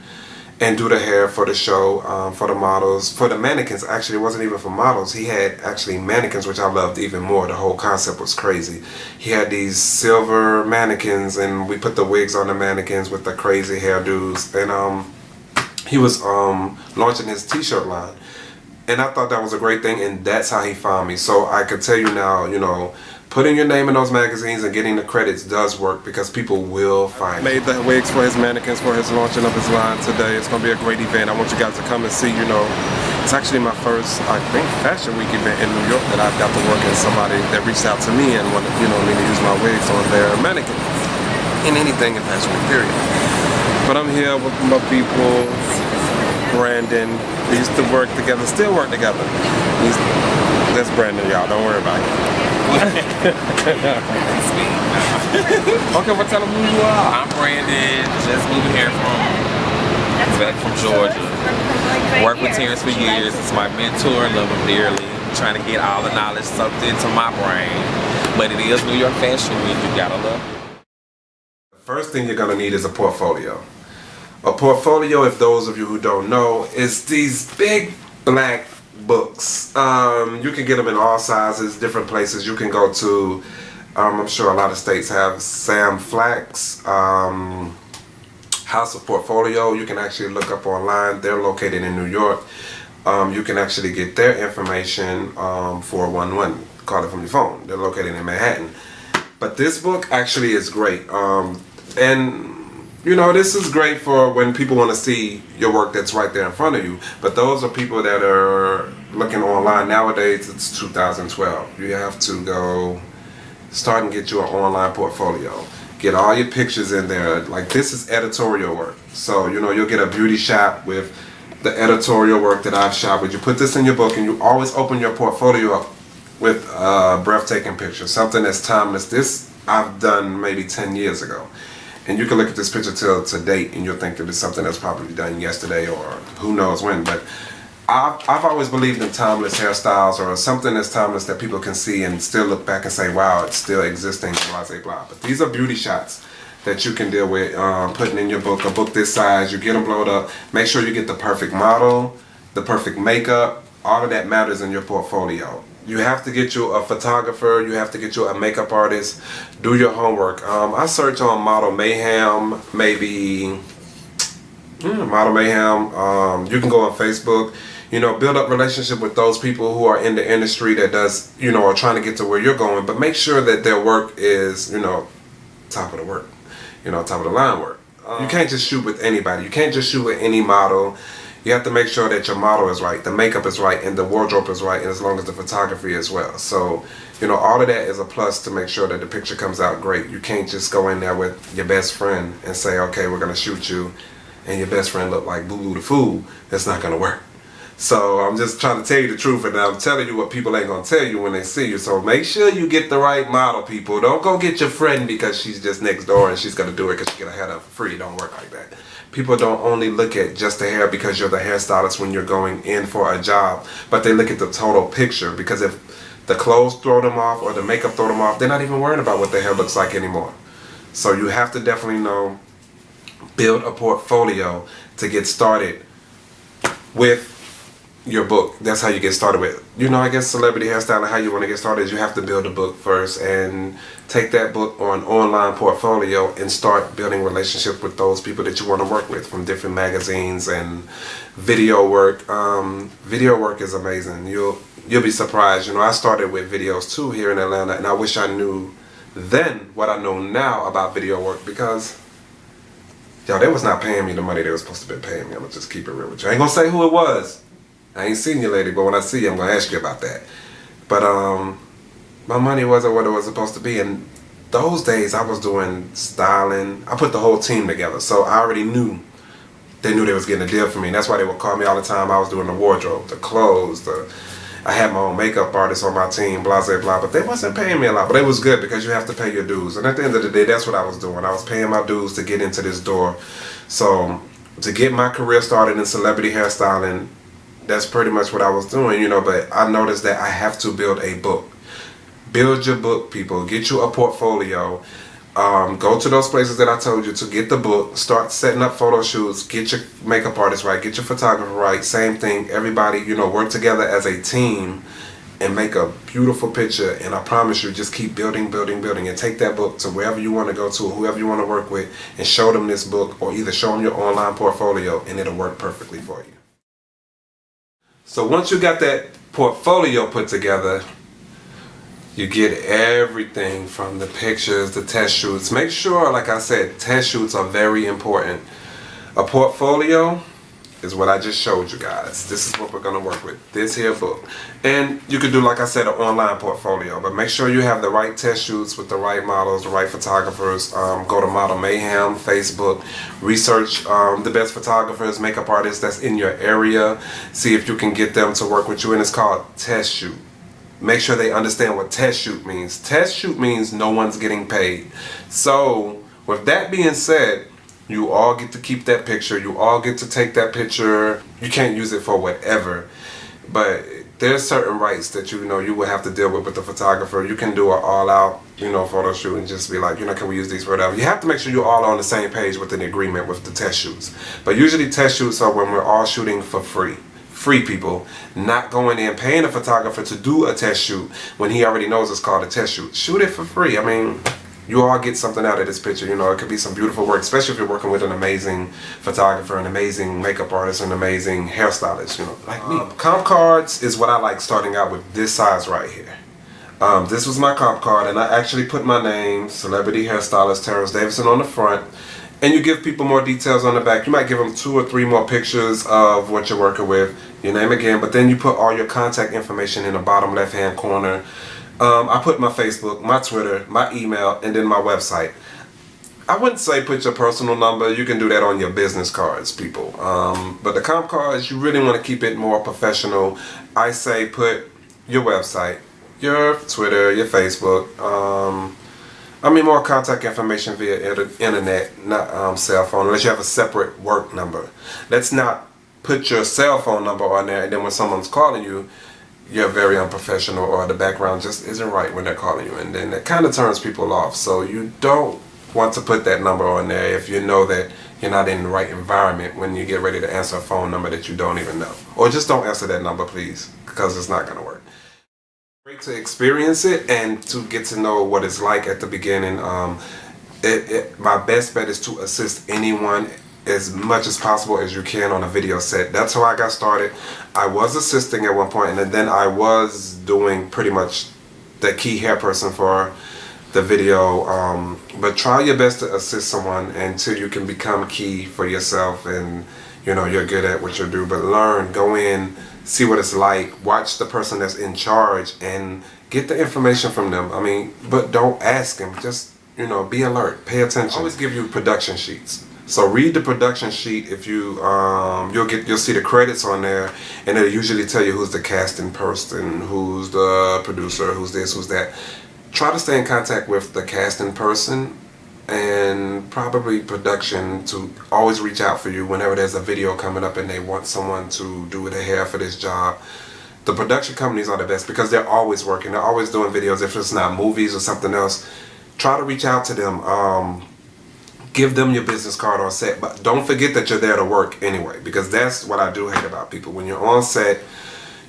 and do the hair for the show, for the models, for the mannequins. Actually, it wasn't even for models. He had actually mannequins, which I loved even more. The whole concept was crazy. He had these silver mannequins, and we put the wigs on the mannequins with the crazy hairdos. And he was launching his t-shirt line. And I thought that was a great thing, and that's how he found me. So I could tell you now, you know, putting your name in those magazines and getting the credits does work, because people will find you. Made the wigs for his mannequins for his launching of his line today. It's going to be a great event. I want you guys to come and see, you know. It's actually my first, I think, Fashion Week event in New York that I've got to work with somebody that reached out to me and wanted, you know, me to use my wigs on their mannequins. In anything in Fashion Week, period. But I'm here with my people, Brandon. We used to work together, still work together. That's Brandon, y'all. Don't worry about it. Okay, well, tell them who you are. I'm Brandon, just moving here back from Georgia. Worked with Terrence for years. It's my mentor and love him dearly. Trying to get all the knowledge sucked into my brain. But it is New York Fashion Week. You gotta love it. First thing you're gonna need is a portfolio. A portfolio, if those of you who don't know, is these big black books. You can get them in all sizes, different places. You can go to, I'm sure a lot of states have Sam Flack's House of Portfolio. You can actually look up online. They're located in New York. You can actually get their information 411. Call it from your phone. They're located in Manhattan. But this book actually is great. And you know, this is great for when people want to see your work that's right there in front of you. But those are people that are looking online. Nowadays, it's 2012. You have to go start and get you an online portfolio. Get all your pictures in there. Like, this is editorial work. So, you know, you'll get a beauty shot with the editorial work that I've shot with. You put this in your book and you always open your portfolio up with breathtaking pictures. Something that's timeless. This I've done maybe 10 years ago. And you can look at this picture till to date and you'll think it was something that's probably done yesterday or who knows when. But I've always believed in timeless hairstyles or something that's timeless that people can see and still look back and say, wow, it's still existing, blah, blah, blah. But these are beauty shots that you can deal with putting in your book, a book this size. You get them blowed up. Make sure you get the perfect model, the perfect makeup. All of that matters in your portfolio. You have to get you a photographer. You have to get you a makeup artist. Do your homework. I search on Model Mayhem, maybe Model Mayhem. You can go on Facebook. You know, build up relationship with those people who are in the industry that does, you know, are trying to get to where you're going. But make sure that their work is, you know, top of the work. You know, top of the line work. You can't just shoot with anybody. You can't just shoot with any model. You have to make sure that your model is right, the makeup is right, and the wardrobe is right, and as long as the photography as well. So, you know, all of that is a plus to make sure that the picture comes out great. You can't just go in there with your best friend and say, okay, we're going to shoot you, and your best friend look like Boo-Boo the Fool. That's not going to work. So I'm just trying to tell you the truth, and I'm telling you what people ain't going to tell you when they see you. So make sure you get the right model, people. Don't go get your friend because she's just next door and she's going to do it because she get her hair done for free. Don't work like that. People don't only look at just the hair because you're the hairstylist when you're going in for a job, but they look at the total picture, because if the clothes throw them off or the makeup throw them off, they're not even worrying about what their hair looks like anymore. So you have to definitely know, build a portfolio to get started with your book. That's how you get started with, you know, I guess celebrity hairstyling, how you want to get started is you have to build a book first and take that book on online portfolio and start building relationships with those people that you want to work with from different magazines and video work. Video work is amazing. You'll be surprised. You know, I started with videos too here in Atlanta, and I wish I knew then what I know now about video work, because y'all, they was not paying me the money they was supposed to be paying me. I'm gonna just keep it real with you. I ain't gonna say who it was. I ain't seen you lately, but when I see you, I'm going to ask you about that. But my money wasn't what it was supposed to be. And those days, I was doing styling. I put the whole team together. So I already knew. They knew they was getting a deal for me. And that's why they would call me all the time. I was doing the wardrobe, the clothes. I had my own makeup artist on my team, blah, blah, blah. But they wasn't paying me a lot. But it was good because you have to pay your dues. And at the end of the day, that's what I was doing. I was paying my dues to get into this door. So to get my career started in celebrity hairstyling, that's pretty much what I was doing, you know. But I noticed that I have to build a book. Build your book, people. Get you a portfolio. Go to those places that I told you to get the book. Start setting up photo shoots. Get your makeup artist right. Get your photographer right. Same thing. Everybody, you know, work together as a team and make a beautiful picture. And I promise you, just keep building, building, building. And take that book to wherever you want to go to, whoever you want to work with, and show them this book, or either show them your online portfolio, and it'll work perfectly for you. So once you got that portfolio put together, you get everything from the pictures, the test shoots. Make sure, like I said, test shoots are very important. A portfolio is what I just showed you guys. This is what we're going to work with, this here book. And you could do, like I said, an online portfolio, but make sure you have the right test shoots with the right models, the right photographers. Go to Model Mayhem, Facebook, research the best photographers, makeup artists that's in your area. See if you can get them to work with you, and it's called test shoot. Make sure they understand what test shoot means. Test shoot means no one's getting paid. So with that being said, you all get to keep that picture. You all get to take that picture. You can't use it for whatever, but there's certain rights that you know you will have to deal with the photographer. You can do an all-out photo shoot and just be like, can we use these for whatever. You have to make sure you're all on the same page with an agreement with the test shoots. But usually test shoots are when we're all shooting for free. Free people, not going in paying a photographer to do a test shoot when he already knows it's called a test shoot. Shoot it for free. I mean, you all get something out of this picture. It could be some beautiful work, especially if you're working with an amazing photographer, an amazing makeup artist, an amazing hairstylist, like me. Comp cards is what I like, starting out with this size right here. This was my comp card, and I actually put my name, celebrity hairstylist Terrence Davidson, on the front. And you give people more details on the back. You might give them 2 or 3 more pictures of what you're working with, your name again, but then you put all your contact information in the bottom left-hand corner. I put my Facebook, my Twitter, my email, and then my website. I wouldn't say put your personal number. You can do that on your business cards, people. But the comp cards, you really want to keep it more professional. I say put your website, your Twitter, your Facebook, more contact information via internet, not cell phone, unless you have a separate work number. Let's not put your cell phone number on there, and then when someone's calling you, you're very unprofessional, or the background just isn't right when they're calling you, and then that kind of turns people off. So you don't want to put that number on there if you know that you're not in the right environment when you get ready to answer a phone number that you don't even know. Or just don't answer that number, please, because it's not going to work. Great to experience it and to get to know what it's like at the beginning. My best bet is to assist anyone as much as possible as you can on a video set. That's how I got started. I was assisting at one point, and then I was doing pretty much the key hair person for the video. But try your best to assist someone until you can become key for yourself, and you're good at what you do. But learn, go in, see what it's like, watch the person that's in charge and get the information from them. But don't ask them, just be alert, pay attention. I always give you production sheets. So read the production sheet. If you you'll see the credits on there, and it'll usually tell you who's the casting person, who's the producer, who's this, who's that. Try to stay in contact with the casting person and probably production to always reach out for you whenever there's a video coming up and they want someone to do the hair for this job. The production companies are the best because they're always working. They're always doing videos. If it's not movies or something else, try to reach out to them. Give them your business card on set, but don't forget that you're there to work anyway, because that's what I do hate about people. When you're on set,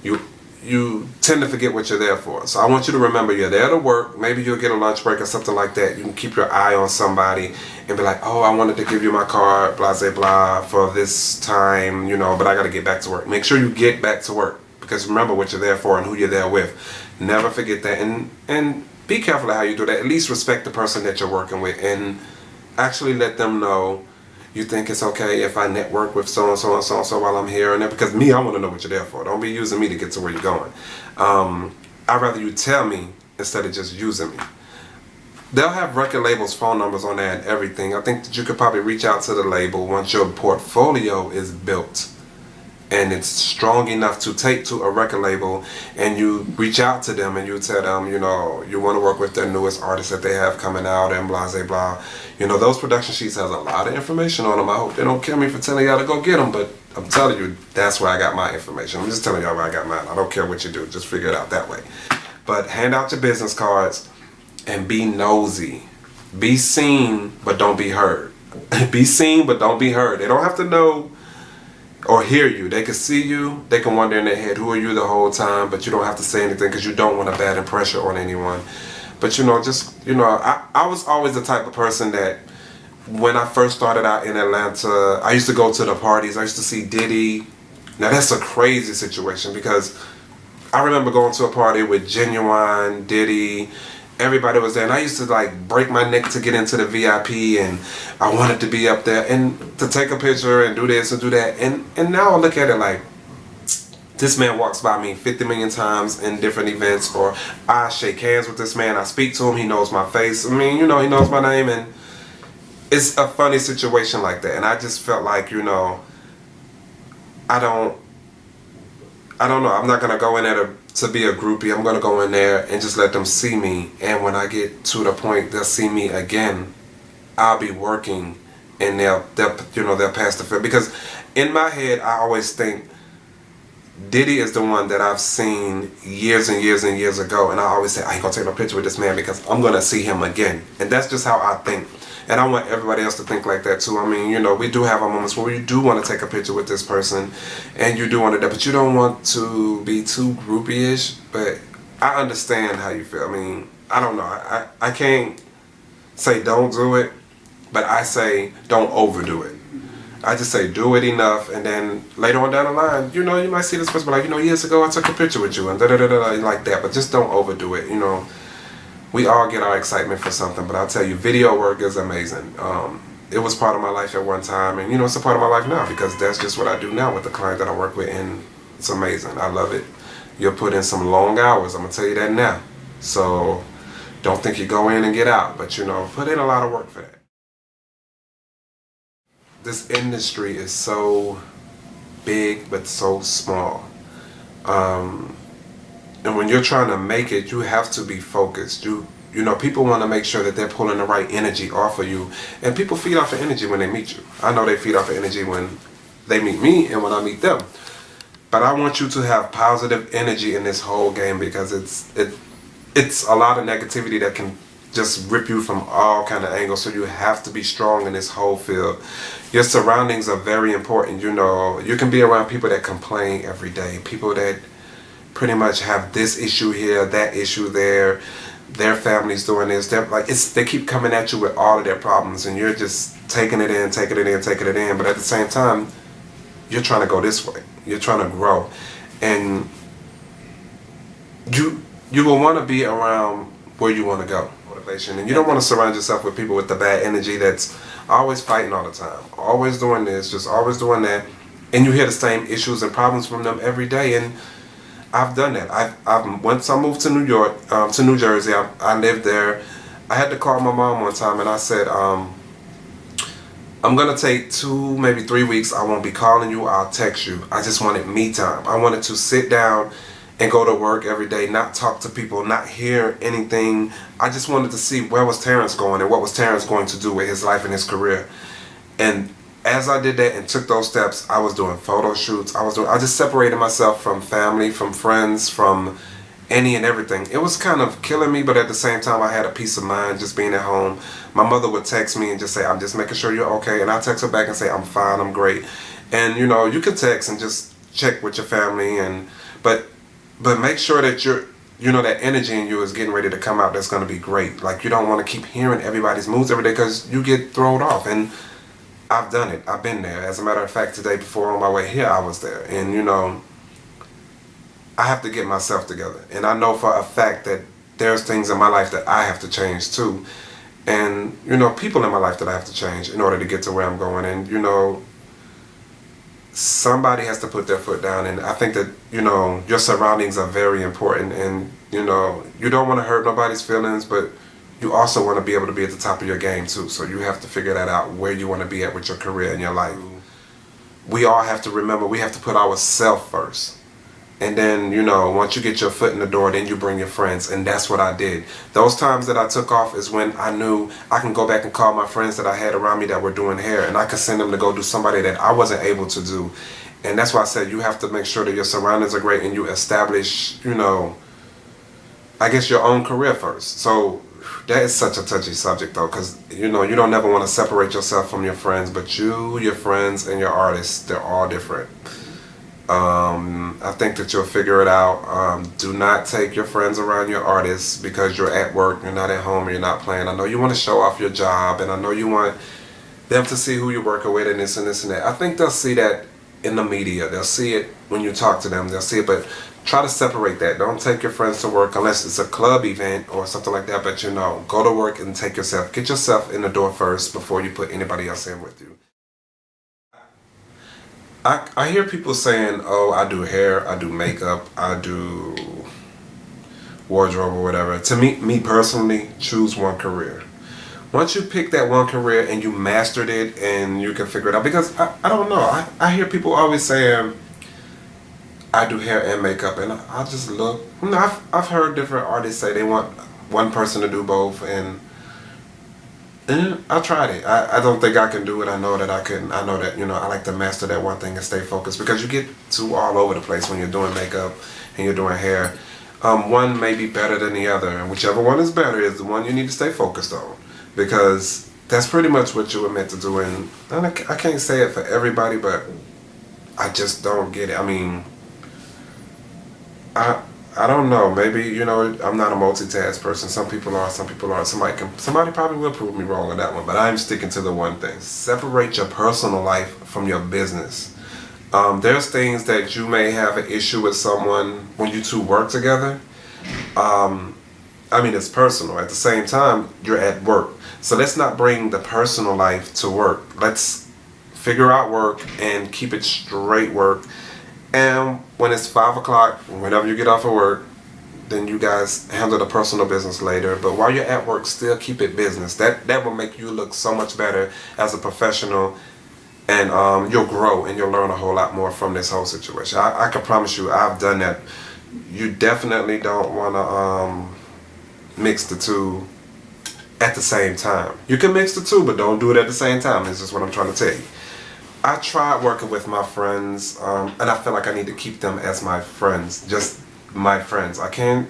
you tend to forget what you're there for. So I want you to remember you're there to work. Maybe you'll get a lunch break or something like that. You can keep your eye on somebody and be like, oh, I wanted to give you my card, blah, blah, blah, for this time, but I got to get back to work. Make sure you get back to work, because remember what you're there for and who you're there with. Never forget that, and be careful of how you do that. At least respect the person that you're working with, and actually let them know you think it's okay if I network with so-and-so and so-and-so while I'm here and there, because I want to know what you're there for. Don't be using me to get to where you're going. I'd rather you tell me instead of just using me. They'll have record labels' phone numbers on there and everything. I think that you could probably reach out to the label once your portfolio is built and it's strong enough to take to a record label, and you reach out to them and you tell them, you want to work with their newest artists that they have coming out and blah, blah, blah. Those production sheets has a lot of information on them. I hope they don't kill me for telling y'all to go get them, but I'm telling you, that's where I got my information. I'm just telling y'all where I got mine. I don't care what you do. Just figure it out that way. But hand out your business cards and be nosy. Be seen, but don't be heard. Be seen, but don't be heard. They don't have to know or hear you. They can see you, they can wonder in their head, who are you the whole time, but you don't have to say anything because you don't want a bad impression on anyone. But I was always the type of person that when I first started out in Atlanta, I used to go to the parties. I used to see Diddy. Now that's a crazy situation, because I remember going to a party with Genuine, Diddy, everybody was there, and I used to break my neck to get into the VIP, and I wanted to be up there and to take a picture and do this and do that, and now I look at it like, this man walks by me 50 million times in different events, or I shake hands with this man, I speak to him, he knows my face, he knows my name, and it's a funny situation like that. And I just felt like, I don't know, I'm not going to go in there to be a groupie. I'm going to go in there and just let them see me, and when I get to the point they'll see me again, I'll be working, and they'll pass the film. Because in my head I always think Diddy is the one that I've seen years and years and years ago, and I always say, I ain't gonna take no picture with this man because I'm gonna see him again. And that's just how I think. And I want everybody else to think like that too. I mean, you know, we do have our moments where you do want to take a picture with this person, and you do want to, but you don't want to be too groupie-ish. But I understand how you feel. I mean, I don't know. I can't say don't do it, but I say don't overdo it. I just say do it enough, and then later on down the line, you know, you might see this person like, you know, years ago I took a picture with you and like that, but just don't overdo it. You know, we all get our excitement for something, but I'll tell you, video work is amazing. It was part of my life at one time, and you know, it's a part of my life now because that's just what I do now with the client that I work with, and it's amazing. I love it. You'll put in some long hours, I'm gonna tell you that now. So don't think you go in and get out, but you know, put in a lot of work for that. This industry is so big but so small. And when you're trying to make it, you have to be focused. You know, people want to make sure that they're pulling the right energy off of you. And people feed off of energy when they meet you. I know they feed off of energy when they meet me and when I meet them. But I want you to have positive energy in this whole game because it's a lot of negativity that can just rip you from all kind of angles. So you have to be strong in this whole field. Your surroundings are very important. You know, you can be around people that complain every day, people that pretty much have this issue here, that issue there, their family's doing this. They're like, they keep coming at you with all of their problems, and you're just taking it in. But at the same time, you're trying to go this way. You're trying to grow, and you will want to be around where you want to go. Motivation, and you don't want to surround yourself with people with the bad energy that's always fighting all the time, always doing this, just always doing that, and you hear the same issues and problems from them every day. And I've done that. Once I moved to New York, to New Jersey, I lived there. I had to call my mom one time, and I said, I'm gonna take 2, maybe 3 weeks. I won't be calling you. I'll text you. I just wanted me time. I wanted to sit down and go to work every day, not talk to people, not hear anything. I just wanted to see where was Terrence going and what was Terrence going to do with his life and his career. And as I did that and took those steps, I was doing photo shoots. I just separated myself from family, from friends, from any and everything. It was kind of killing me, but at the same time, I had a peace of mind just being at home. My mother would text me and just say, I'm just making sure you're okay. And I text her back and say, I'm fine, I'm great. And you know, you can text and just check with your family, but make sure that you know, that energy in you is getting ready to come out. That's going to be great. Like, you don't want to keep hearing everybody's moods every day because you get thrown off. And I've done it. I've been there. As a matter of fact, today before on my way here, I was there. And you know, I have to get myself together. And I know for a fact that there's things in my life that I have to change too. And you know, people in my life that I have to change in order to get to where I'm going. And you know, somebody has to put their foot down, and I think that, you know, your surroundings are very important, and you know, you don't want to hurt nobody's feelings, but you also want to be able to be at the top of your game too. So you have to figure that out, where you want to be at with your career and your life. We all have to remember, we have to put ourselves first. And then, you know, once you get your foot in the door, then you bring your friends. And that's what I did. Those times that I took off is when I knew I can go back and call my friends that I had around me that were doing hair, and I could send them to go do somebody that I wasn't able to do. And that's why I said you have to make sure that your surroundings are great and you establish, you know, I guess your own career first. So that is such a touchy subject though, because, you know, you don't never want to separate yourself from your friends, but you, your friends, and your artists, they're all different. I think that you'll figure it out. Do not take your friends around your artists because you're at work, you're not at home, or you're not playing. I know you want to show off your job, and I know you want them to see who you're working with and this and this and that. I think they'll see that in the media. They'll see it when you talk to them. They'll see it, but try to separate that. Don't take your friends to work unless it's a club event or something like that, but you know, go to work and get yourself in the door first before you put anybody else in with you. I hear people saying, oh, I do hair, I do makeup, I do wardrobe or whatever. To me personally, choose one career. Once you pick that one career and you mastered it and you can figure it out, because I don't know, I hear people always saying, I do hair and makeup, and I just look. You know, I've heard different artists say they want one person to do both, and And I tried it. I don't think I can do it. I know that I couldn't. I know that, I like to master that one thing and stay focused because you get too all over the place when you're doing makeup and you're doing hair. One may be better than the other, and whichever one is better is the one you need to stay focused on because that's pretty much what you were meant to do. And I can't say it for everybody, but I just don't get it. I mean, I don't know. Maybe, I'm not a multitask person. Some people are, some people aren't. Somebody probably will prove me wrong on that one, but I'm sticking to the one thing. Separate your personal life from your business. There's things that you may have an issue with someone when you two work together. It's personal. At the same time, you're at work. So let's not bring the personal life to work. Let's figure out work and keep it straight work. And when it's 5 o'clock, whenever you get off of work, then you guys handle the personal business later. But while you're at work, still keep it business. That will make you look so much better as a professional, and you'll grow and you'll learn a whole lot more from this whole situation. I can promise you, I've done that. You definitely don't want to mix the two at the same time. You can mix the two, but don't do it at the same time. Is just what I'm trying to tell you. I tried working with my friends, and I feel like I need to keep them as my friends, just my friends. I can't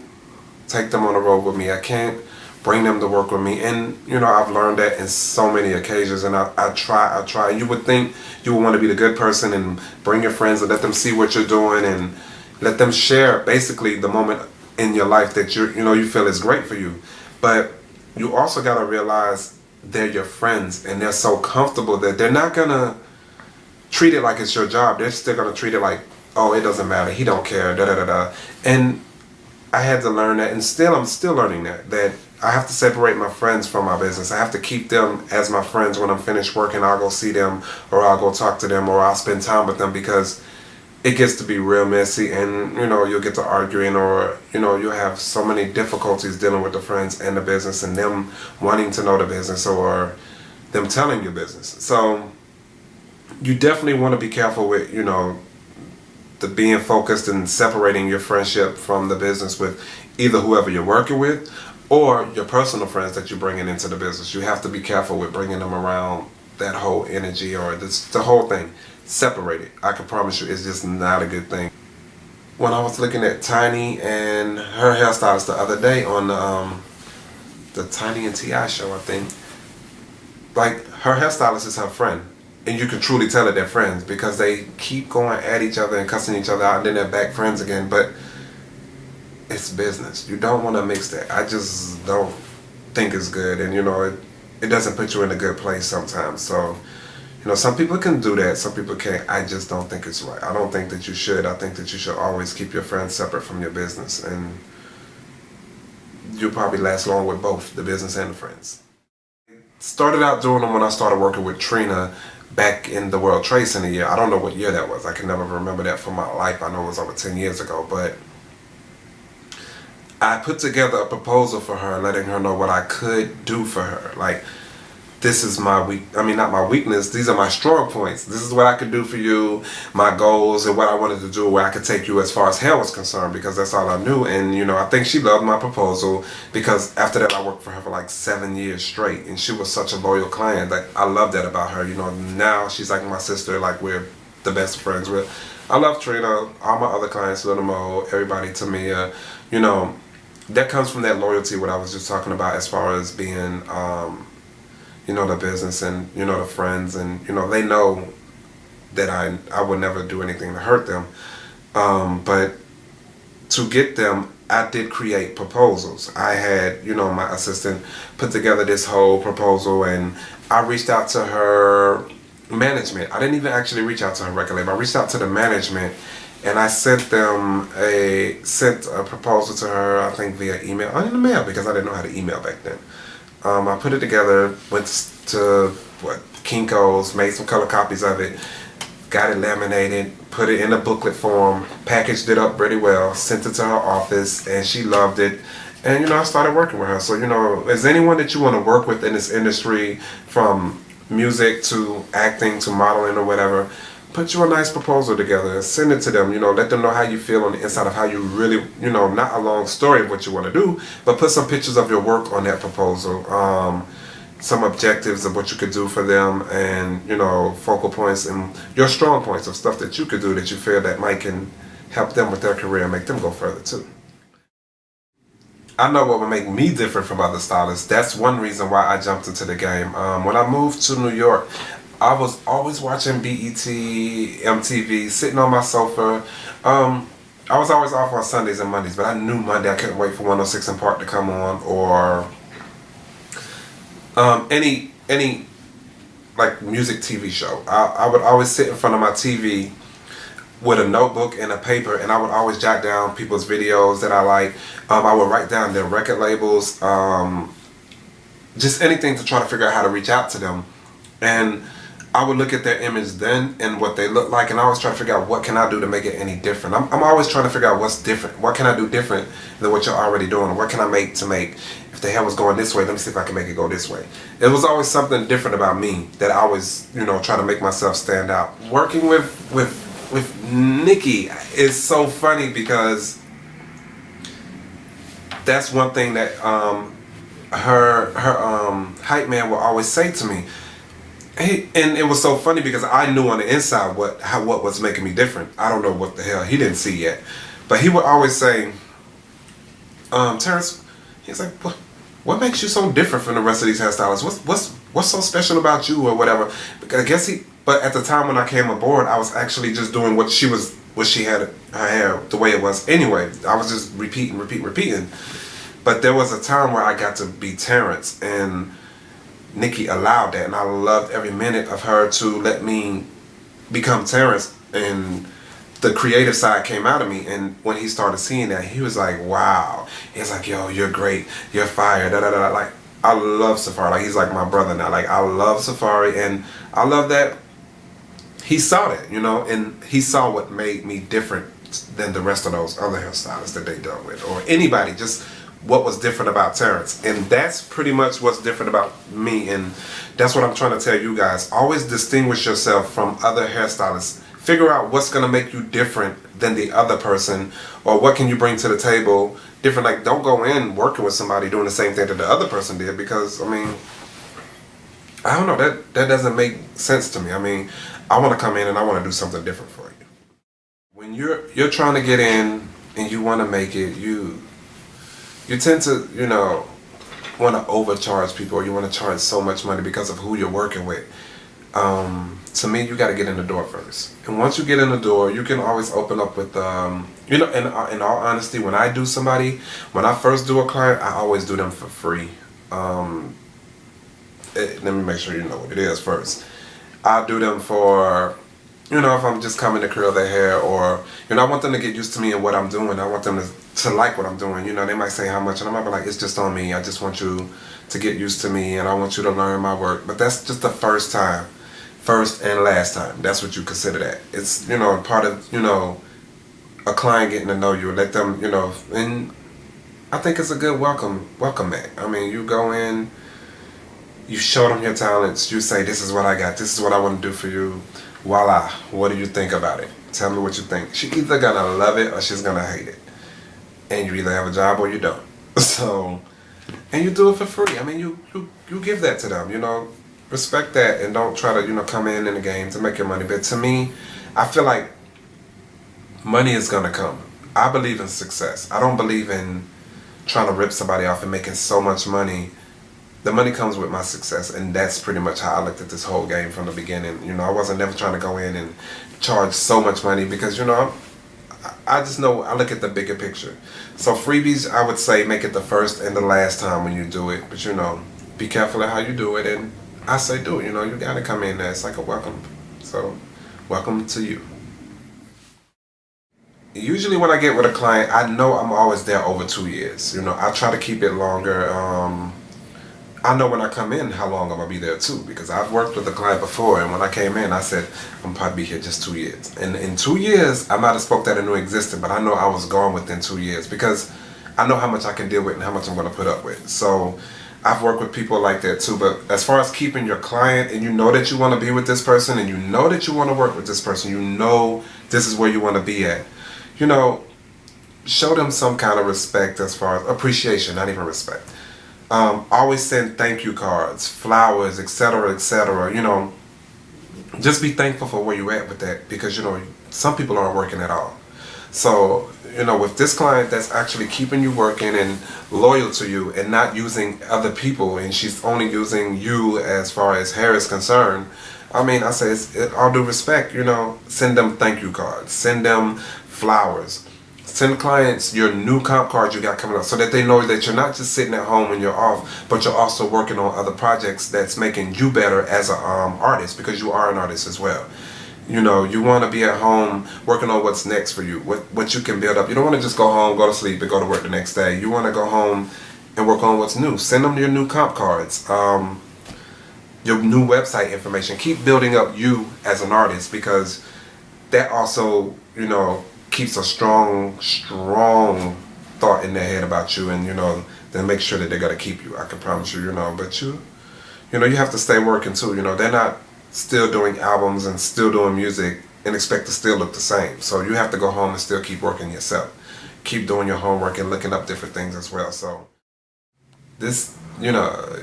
take them on the road with me. I can't bring them to work with me. And, I've learned that in so many occasions, and I try. You would think you would want to be the good person and bring your friends and let them see what you're doing and let them share basically the moment in your life that you feel is great for you. But you also got to realize they're your friends, and they're so comfortable that they're not going to treat it like it's your job. They're still gonna treat it like, oh, it doesn't matter. He don't care. Da da da da. And I had to learn that, and I'm still learning that I have to separate my friends from my business. I have to keep them as my friends. When I'm finished working, I'll go see them, or I'll go talk to them, or I'll spend time with them because it gets to be real messy, and you'll get to arguing, or you'll have so many difficulties dealing with the friends and the business, and them wanting to know the business or them telling your business. So you definitely want to be careful with, the being focused and separating your friendship from the business with either whoever you're working with or your personal friends that you're bringing into the business. You have to be careful with bringing them around that whole energy or the whole thing. Separate it. I can promise you it's just not a good thing. When I was looking at Tiny and her hairstylist the other day on the Tiny and T.I. show, I think, like, her hairstylist is her friend. And you can truly tell that they're friends because they keep going at each other and cussing each other out, and then they're back friends again. But it's business. You don't want to mix that. I just don't think it's good, and it doesn't put you in a good place sometimes. So, some people can do that, some people can't. I just don't think it's right. I don't think that you should. I think that you should always keep your friends separate from your business, and you'll probably last long with both the business and the friends. Started out doing them when I started working with Trina back in the World Trade Center year. I don't know what year that was. I can never remember that for my life. I know it was over 10 years ago, but I put together a proposal for her, letting her know what I could do for her. Like, this is my not my weakness, these are my strong points. This is what I could do for you, my goals, and what I wanted to do, where I could take you as far as hair was concerned, because that's all I knew. And I think she loved my proposal, because after that I worked for her for like 7 years straight, and she was such a loyal client. Like, I love that about her. Now she's like my sister, like we're the best friends. I love Trina, all my other clients, Little Mo, everybody, Tamia, that comes from that loyalty, what I was just talking about, as far as being the business and, the friends, and, they know that I would never do anything to hurt them. But to get them, I did create proposals. I had, my assistant put together this whole proposal, and I reached out to her management. I didn't even actually reach out to her record label. I reached out to the management, and I sent a proposal to her, I think via email, in the mail, because I didn't know how to email back then. I put it together, went to Kinko's, made some color copies of it, got it laminated, put it in a booklet form, packaged it up pretty well, sent it to her office, and she loved it. And I started working with her. So is anyone that you want to work with in this industry, from music to acting to modeling or whatever, put you a nice proposal together, send it to them, let them know how you feel on the inside of how you really, not a long story of what you want to do, but put some pictures of your work on that proposal. some objectives of what you could do for them, and you know, focal points and your strong points of stuff that you could do that you feel that might can help them with their career and make them go further too. I know what would make me different from other stylists. That's one reason why I jumped into the game. When I moved to New York, I was always watching BET, MTV, sitting on my sofa. I was always off on Sundays and Mondays, but I knew Monday I couldn't wait for 106 in Park to come on, or any like music TV show. I would always sit in front of my TV with a notebook and a paper, and I would always jot down people's videos that I like. I would write down their record labels, just anything to try to figure out how to reach out to them. And I would look at their image then and what they look like, and I always try to figure out what can I do to make it any different. I'm always trying to figure out what's different. What can I do different than what you're already doing? What can I make to make, if the hair was going this way, let me see if I can make it go this way. It was always something different about me that I always, you know, try to make myself stand out. Working with Nikki is so funny because that's one thing that her hype man will always say to me. And it was so funny because I knew on the inside what was making me different. I don't know what the hell he didn't see yet, but he would always say, Terrence, he's like, what makes you so different from the rest of these hairstylists? What's so special about you, or whatever? Because I guess but at the time when I came aboard, I was actually just doing what she had her hair the way it was anyway. I was just repeating. But there was a time where I got to be Terrence, and Nikki allowed that, and I loved every minute of her to let me become Terrence, and the creative side came out of me. And when he started seeing that, he was like, wow. He's like, yo, you're great, you're fire, da da da. Like, I love Safari. Like, he's like my brother now. Like, I love Safari, and I love that he saw that, you know, and he saw what made me different than the rest of those other hairstylists that they dealt with, or anybody, just what was different about Terrence. And that's pretty much what's different about me, and that's what I'm trying to tell you guys. Always distinguish yourself from other hairstylists. Figure out what's going to make you different than the other person, or what can you bring to the table different. Like, don't go in working with somebody doing the same thing that the other person did, because I mean, I don't know, that doesn't make sense to me. I mean, I want to come in and I want to do something different for you. When you're trying to get in and you want to make it, you tend to, you know, want to overcharge people, or you want to charge so much money because of who you're working with. To me, you got to get in the door first. And once you get in the door, you can always open up with, you know, in all honesty, when I do somebody, when I first do a client, I always do them for free. Let me make sure you know what it is first. I do them for, you know, if I'm just coming to curl their hair, or, you know, I want them to get used to me and what I'm doing. I want them to like what I'm doing. You know, they might say how much, and I might be like, it's just on me. I just want you to get used to me, and I want you to learn my work. But that's just the first time. First and last time. That's what you consider that. It's, you know, part of, you know, a client getting to know you. Let them, you know, and I think it's a good welcome mat. I mean, you go in, you show them your talents, you say, this is what I got, this is what I want to do for you. Voila, what do you think about it? Tell me what you think. She's either gonna love it or she's gonna hate it. And you either have a job or you don't. So, and you do it for free. I mean, you give that to them, you know. Respect that, and don't try to, you know, come in the game to make your money. But to me, I feel like money is gonna come. I believe in success. I don't believe in trying to rip somebody off and making so much money. The money comes with my success, and that's pretty much how I looked at this whole game from the beginning. You know, I wasn't never trying to go in and charge so much money, because, you know, I just know, I look at the bigger picture. So freebies, I would say, make it the first and the last time when you do it. But, you know, be careful of how you do it, and I say do it. You know, you gotta come in there. It's like a welcome. So, welcome to you. Usually when I get with a client, I know I'm always there over 2 years. You know, I try to keep it longer. I know when I come in how long I'm gonna be there too, because I've worked with a client before, and when I came in, I said, I'm probably be here just 2 years. And in 2 years, I might have spoke that into existence, but I know I was gone within 2 years, because I know how much I can deal with and how much I'm gonna put up with. So I've worked with people like that too. But as far as keeping your client, and you know that you want to be with this person, and you know that you want to work with this person, you know this is where you want to be at, you know, show them some kind of respect, as far as appreciation, not even respect. Always send thank you cards, flowers, etc., etc. You know, just be thankful for where you're at with that, because you know some people aren't working at all. So you know, with this client that's actually keeping you working and loyal to you and not using other people, and she's only using you as far as hair is concerned, I mean, I say it's all due respect, you know, send them thank you cards, send them flowers, send clients your new comp cards you got coming up, so that they know that you're not just sitting at home when you're off, but you're also working on other projects that's making you better as an artist, because you are an artist as well. You know, you want to be at home working on what's next for you, what you can build up. You don't want to just go home, go to sleep, and go to work the next day. You want to go home and work on what's new. Send them your new comp cards, your new website information. Keep building up you as an artist, because that also, you know, keeps a strong thought in their head about you, and you know, then make sure that they're gonna keep you. I can promise you, you know. But you know, you have to stay working too. You know, they're not still doing albums and still doing music and expect to still look the same. So you have to go home and still keep working yourself. Keep doing your homework and looking up different things as well. So this, you know,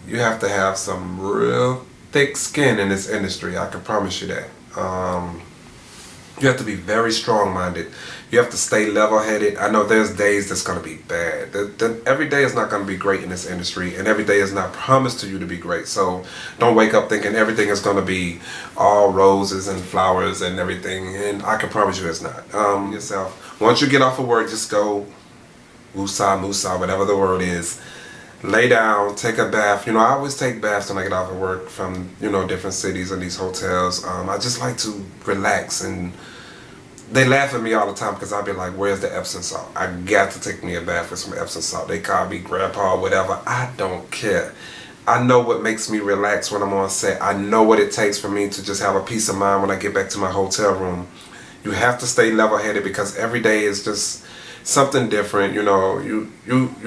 you have to have some real thick skin in this industry. I can promise you that. You have to be very strong-minded. You have to stay level-headed. I know there's days that's going to be bad. Every day is not going to be great in this industry, and every day is not promised to you to be great. So don't wake up thinking everything is going to be all roses and flowers and everything, and I can promise you it's not. Yourself. Once you get off of work, just go woosah, whatever the word is. Lay down, take a bath. You know, I always take baths when I get off of work from, you know, different cities and these hotels. I just like to relax, and they laugh at me all the time because I'll be like, where's the Epsom salt? I got to take me a bath with some Epsom salt. They call me grandpa or whatever. I don't care. I know what makes me relax when I'm on set. I know what it takes for me to just have a peace of mind when I get back to my hotel room. You have to stay level-headed, because every day is just something different. You know, you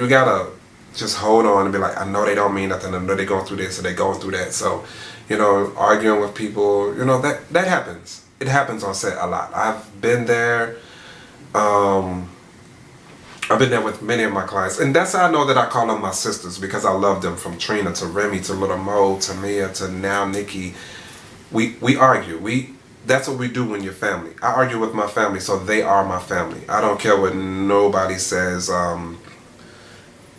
gotta just hold on and be like, I know they don't mean nothing. I know they're going through this or they're going through that. So, you know, arguing with people, you know, that happens. It happens on set a lot. I've been there. I've been there with many of my clients. And that's how I know that I call them my sisters, because I love them, from Trina to Remy to Little Mo to Mia to now Nikki. We argue. That's what we do when you're family. I argue with my family, so they are my family. I don't care what nobody says.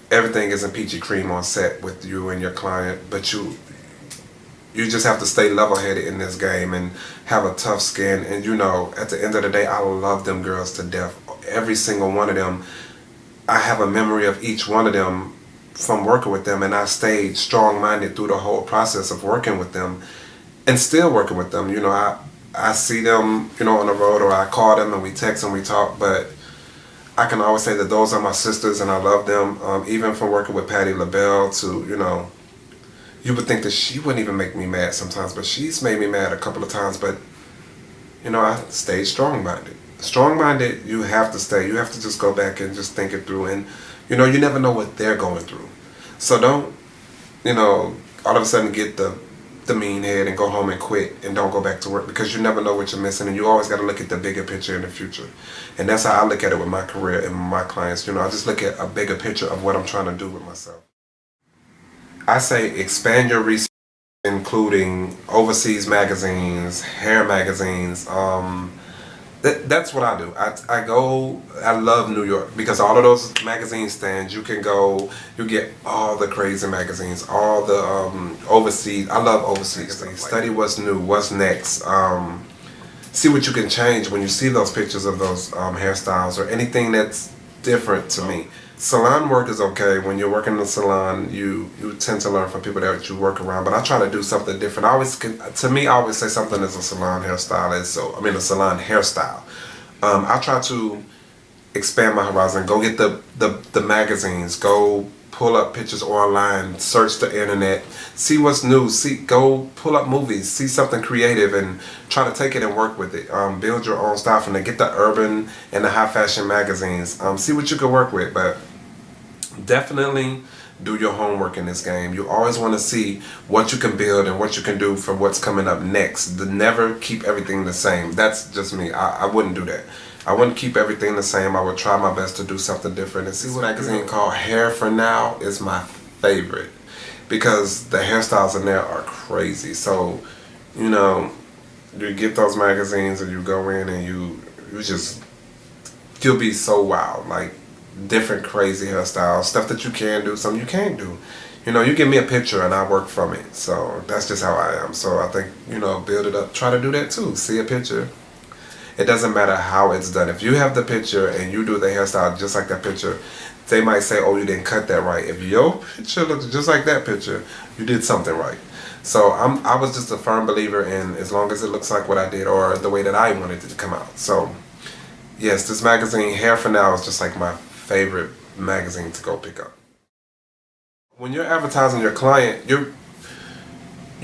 Everything isn't peachy cream on set with you and your client, but you just have to stay level-headed in this game and have a tough skin. And you know, at the end of the day, I love them girls to death. Every single one of them. I have a memory of each one of them from working with them, and I stayed strong-minded through the whole process of working with them and still working with them. You know, I see them, you know, on the road, or I call them and we text and we talk, but I can always say that those are my sisters, and I love them. Even from working with Patti LaBelle to, you know, you would think that she wouldn't even make me mad sometimes, but she's made me mad a couple of times. But, you know, I stayed strong-minded. Strong-minded, you have to stay. You have to just go back and just think it through. And, you know, you never know what they're going through. So don't, you know, all of a sudden get the mean head and go home and quit and don't go back to work, because you never know what you're missing, and you always got to look at the bigger picture in the future. And that's how I look at it with my career and my clients. You know, I just look at a bigger picture of what I'm trying to do with myself. I say expand your research, including overseas magazines, hair magazines. That's what I do. I love New York, because all of those magazine stands, you can go, you get all the crazy magazines, all the overseas. I love overseas things. Study what's new, what's next. See what you can change when you see those pictures of those hairstyles or anything that's different to me. Salon work is okay. When you're working in a salon, you tend to learn from people that you work around, but I try to do something different. I always say something as a salon hairstylist, a salon hairstyle. I try to expand my horizon, go get the magazines, go pull up pictures online, search the internet, see what's new, go pull up movies, see something creative and try to take it and work with it. Build your own style from there. Get the urban and the high fashion magazines. See what you can work with, but definitely do your homework in this game. You always want to see what you can build and what you can do for what's coming up next. Never keep everything the same. That's just me. I wouldn't do that. I wouldn't keep everything the same. I would try my best to do something different. And see, what magazine called Hair for Now is my favorite because the hairstyles in there are crazy. So, you know, you get those magazines and you go in and you'll be so wild, like different crazy hairstyles, stuff that you can do, something you can't do. You know, you give me a picture and I work from it. So that's just how I am. So I think, you know, build it up. Try to do that too. See a picture. It doesn't matter how it's done. If you have the picture and you do the hairstyle just like that picture, they might say, oh, you didn't cut that right. If your picture looks just like that picture, you did something right. So I was just a firm believer in as long as it looks like what I did or the way that I wanted it to come out. So yes, this magazine, Hair for Now, is just like my favorite magazine to go pick up. When you're advertising your client, you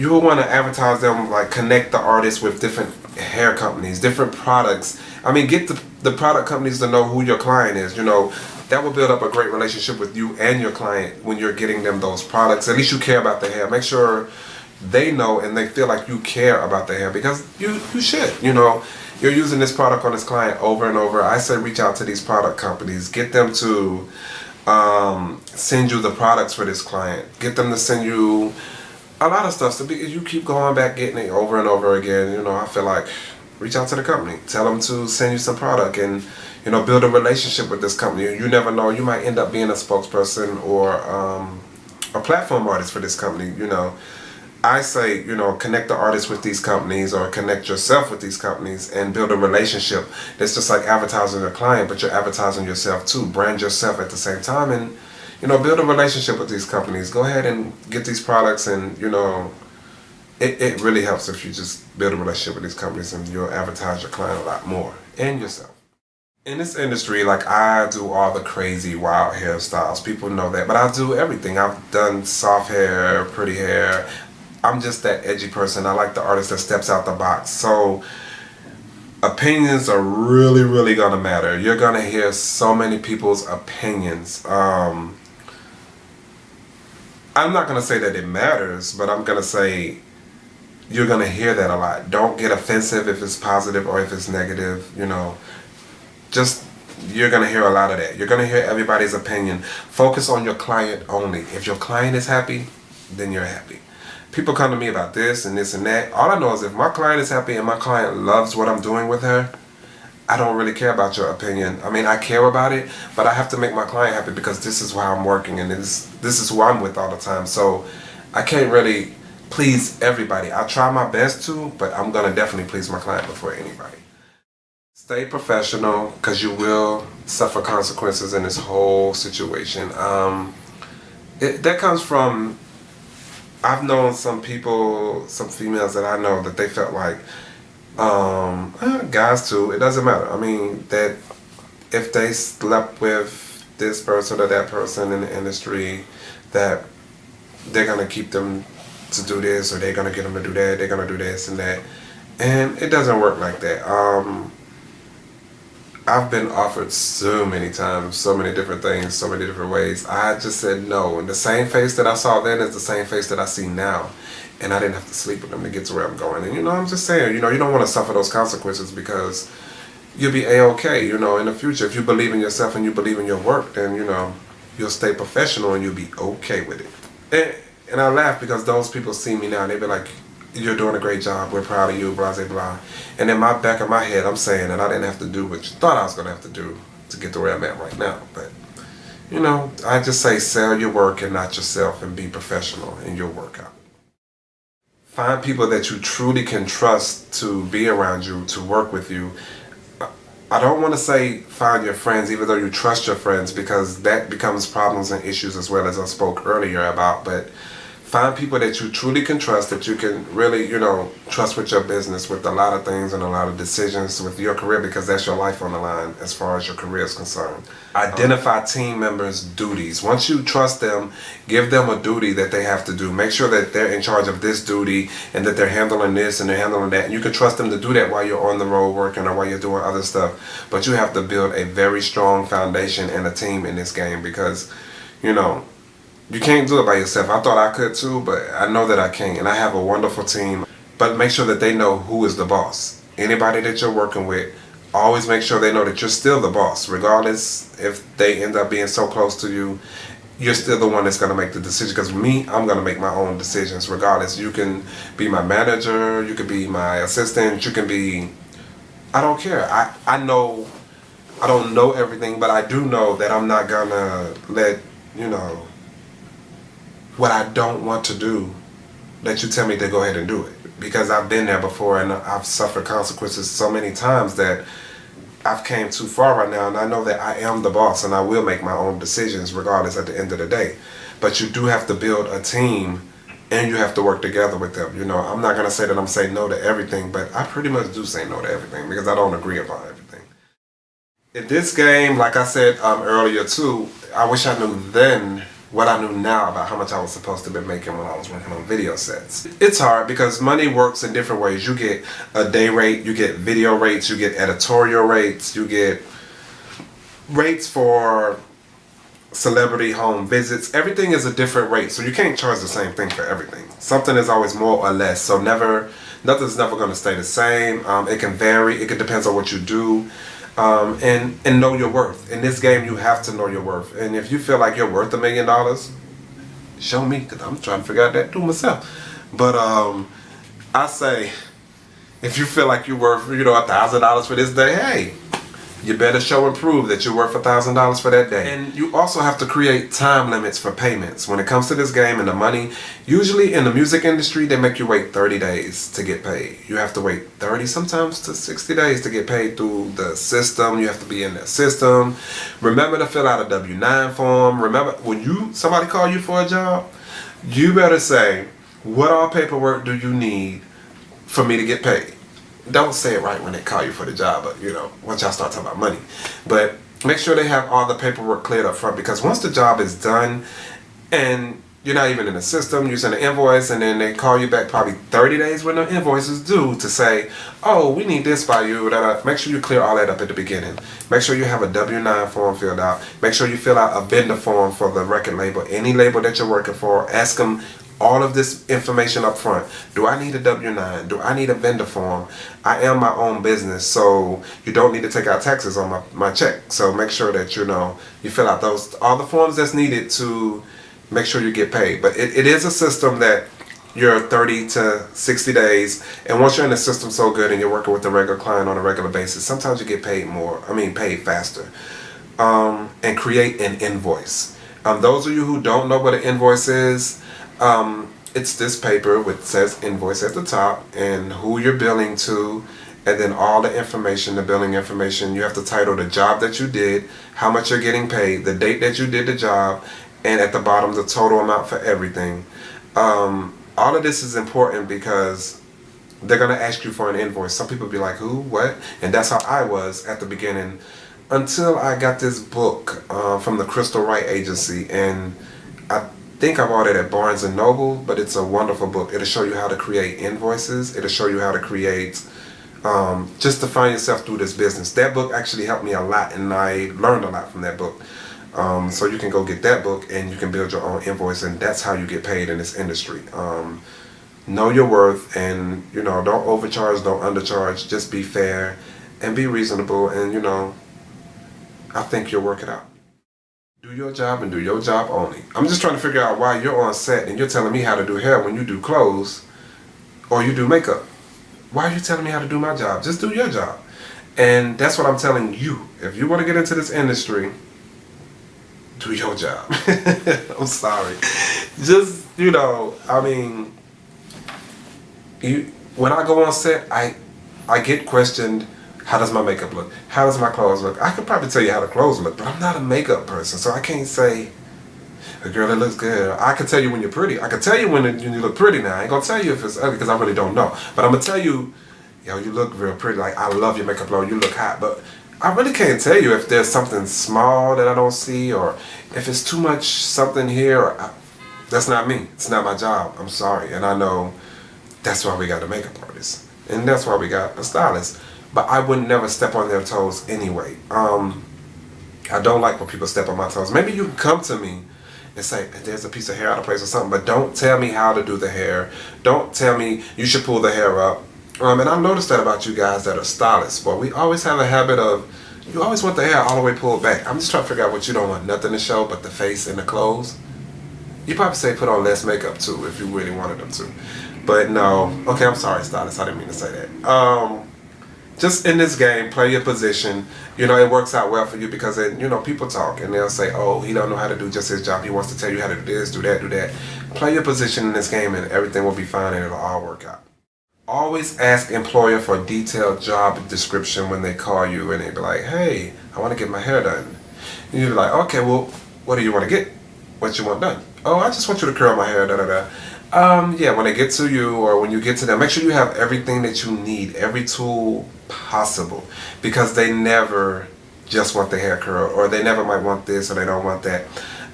will want to advertise them, like connect the artist with different hair companies, different products. I mean, get the product companies to know who your client is. You know, that will build up a great relationship with you and your client when you're getting them those products. At least you care about the hair. Make sure they know and they feel like you care about the hair, because you should. You know, you're using this product on this client over and over. I say reach out to these product companies, get them to send you the products for this client, get them to send you a lot of stuff. So you keep going back getting it over and over again. You know, I feel like reach out to the company, tell them to send you some product, and you know, build a relationship with this company. You never know, you might end up being a spokesperson or a platform artist for this company. You know, I say, you know, connect the artist with these companies or connect yourself with these companies and build a relationship. It's just like advertising your client, but you're advertising yourself too. Brand yourself at the same time and, you know, build a relationship with these companies. Go ahead and get these products, and, you know, it really helps if you just build a relationship with these companies and you'll advertise your client a lot more and yourself. In this industry, like, I do all the crazy wild hairstyles. People know that, but I do everything. I've done soft hair, pretty hair. I'm just that edgy person. I like the artist that steps out the box. So opinions are really, really gonna matter. You're gonna hear so many people's opinions. I'm not gonna say that it matters, but I'm gonna say you're gonna hear that a lot. Don't get offensive if it's positive or if it's negative. You know, just, you're gonna hear a lot of that. You're gonna hear everybody's opinion. Focus on your client only. If your client is happy, then you're happy. People come to me about this and this and that. All I know is if my client is happy and my client loves what I'm doing with her, I don't really care about your opinion. I mean, I care about it, but I have to make my client happy because this is why I'm working and this is who I'm with all the time. So I can't really please everybody. I try my best to, but I'm gonna definitely please my client before anybody. Stay professional, because you will suffer consequences in this whole situation. That comes from, I've known some people, some females that I know that they felt like, guys too, it doesn't matter. I mean, that if they slept with this person or that person in the industry, that they're going to keep them to do this, or they're going to get them to do that, they're going to do this and that. And it doesn't work like that. I've been offered so many times, so many different things, so many different ways. I just said no. And the same face that I saw then is the same face that I see now. And I didn't have to sleep with them to get to where I'm going. And, you know, I'm just saying, you know, you don't want to suffer those consequences, because you'll be A-okay, you know, in the future. If you believe in yourself and you believe in your work, then, you know, you'll stay professional and you'll be okay with it. And I laugh because those people see me now and they be like, you're doing a great job, we're proud of you, blah, blah, blah. And in my back of my head, I'm saying that I didn't have to do what you thought I was going to have to do to get to where I'm at right now. But, you know, I just say sell your work and not yourself, and be professional in your workout. Find people that you truly can trust to be around you, to work with you. I don't want to say find your friends, even though you trust your friends, because that becomes problems and issues as well, as I spoke earlier about. But find people that you truly can trust, that you can really, you know, trust with your business, with a lot of things and a lot of decisions with your career, because that's your life on the line as far as your career is concerned. Identify team members' duties. Once you trust them, give them a duty that they have to do. Make sure that they're in charge of this duty and that they're handling this and they're handling that. And you can trust them to do that while you're on the road working or while you're doing other stuff. But you have to build a very strong foundation and a team in this game, because, you know, you can't do it by yourself. I thought I could too, but I know that I can't. And I have a wonderful team. But make sure that they know who is the boss. Anybody that you're working with, always make sure they know that you're still the boss, regardless if they end up being so close to you. You're still the one that's going to make the decision. Because me, I'm going to make my own decisions regardless. You can be my manager, you can be my assistant, you can be, I don't care. I know, I don't know everything, but I do know that I'm not going to let, you know, what I don't want to do, let you tell me to go ahead and do it. Because I've been there before and I've suffered consequences so many times that I've came too far right now, and I know that I am the boss and I will make my own decisions regardless at the end of the day. But you do have to build a team and you have to work together with them. You know, I'm not going to say that I'm saying no to everything, but I pretty much do say no to everything because I don't agree upon everything. In this game, like I said earlier too, I wish I knew then what I knew now about how much I was supposed to be making when I was working on video sets. It's hard because money works in different ways. You get a day rate, you get video rates, you get editorial rates, you get rates for celebrity home visits. Everything is a different rate, so you can't charge the same thing for everything. Something is always more or less, so nothing's never going to stay the same. It can vary, it can depend on what you do. And know your worth. In this game, you have to know your worth. And if you feel like you're worth $1 million, show me, because I'm trying to figure out that too myself. But I say, if you feel like you're worth, you know, $1,000 for this day, hey, you better show and prove that you're worth $1,000 for that day. And you also have to create time limits for payments. When it comes to this game and the money, usually in the music industry, they make you wait 30 days to get paid. You have to wait 30, sometimes to 60 days to get paid through the system. You have to be in the system. Remember to fill out a W-9 form. Remember, when somebody call you for a job, you better say, what all paperwork do you need for me to get paid? Don't say it right when they call you for the job, but you know, once y'all start talking about money. But make sure they have all the paperwork cleared up front, because once the job is done and you're not even in the system, you send an invoice and then they call you back probably 30 days when the invoice is due to say, oh, we need this by you. Make sure you clear all that up at the beginning. Make sure you have a W-9 form filled out. Make sure you fill out a vendor form for the record label, any label that you're working for. Ask them all of this information up front. Do I need a W-9? Do I need a vendor form? I am my own business, so you don't need to take out taxes on my check. So make sure that you fill out all the forms that's needed to make sure you get paid. But it is a system that you're 30 to 60 days, and once you're in the system so good and you're working with a regular client on a regular basis, sometimes you get paid paid faster. And create an invoice. Those of you who don't know what an invoice is, it's this paper which says invoice at the top and who you're billing to, and then all the information, the billing information. You have to title the job that you did, how much you're getting paid, the date that you did the job, and at the bottom the total amount for everything. All of this is important because they're going to ask you for an invoice. Some people be like, who, what? And that's how I was at the beginning, until I got this book from the Crystal Wright Agency, and I think I bought it at Barnes & Noble, but it's a wonderful book. It'll show you how to create invoices. It'll show you how to create, just to find yourself through this business. That book actually helped me a lot, and I learned a lot from that book. So you can go get that book and you can build your own invoice, and that's how you get paid in this industry. Know your worth, and don't overcharge, don't undercharge. Just be fair and be reasonable, and I think you'll work it out. Do your job and do your job only. I'm just trying to figure out why you're on set and you're telling me how to do hair when you do clothes or you do makeup. Why are you telling me how to do my job? Just do your job. And that's what I'm telling you. If you want to get into this industry, do your job. I'm sorry. Just, when I go on set, I get questioned, how does my makeup look? How does my clothes look? I could probably tell you how the clothes look, but I'm not a makeup person, so I can't say, a girl that looks good. I can tell you when you're pretty. I can tell you when you look pretty now. I ain't gonna tell you if it's ugly because I really don't know. But I'm gonna tell you, you look real pretty. Like, I love your makeup, you look hot. But I really can't tell you if there's something small that I don't see, or if it's too much something here. That's not me. It's not my job. I'm sorry. And I know that's why we got a makeup artist. And that's why we got a stylist. But I would never step on their toes anyway. I don't like when people step on my toes. Maybe you can come to me and say, there's a piece of hair out of place or something, but don't tell me how to do the hair. Don't tell me you should pull the hair up. And I noticed that about you guys that are stylists. But we always have a habit of, you always want the hair all the way pulled back. I'm just trying to figure out what you don't want. Nothing to show but the face and the clothes. You probably say put on less makeup too if you really wanted them to. But no. Okay, I'm sorry, stylist. I didn't mean to say that. Just in this game, play your position. You know, it works out well for you because, you know, people talk and they'll say, oh, he don't know how to do just his job. He wants to tell you how to do this, do that, do that. Play your position in this game and everything will be fine and it'll all work out. Always ask employer for a detailed job description when they call you and they be like, hey, I want to get my hair done. And you'll be like, okay, well, what do you want to get? What you want done? Oh, I just want you to curl my hair, da-da-da. Yeah, when they get to you or when you get to them, make sure you have everything that you need, every tool possible, because they never just want the hair curl, or they never might want this or they don't want that.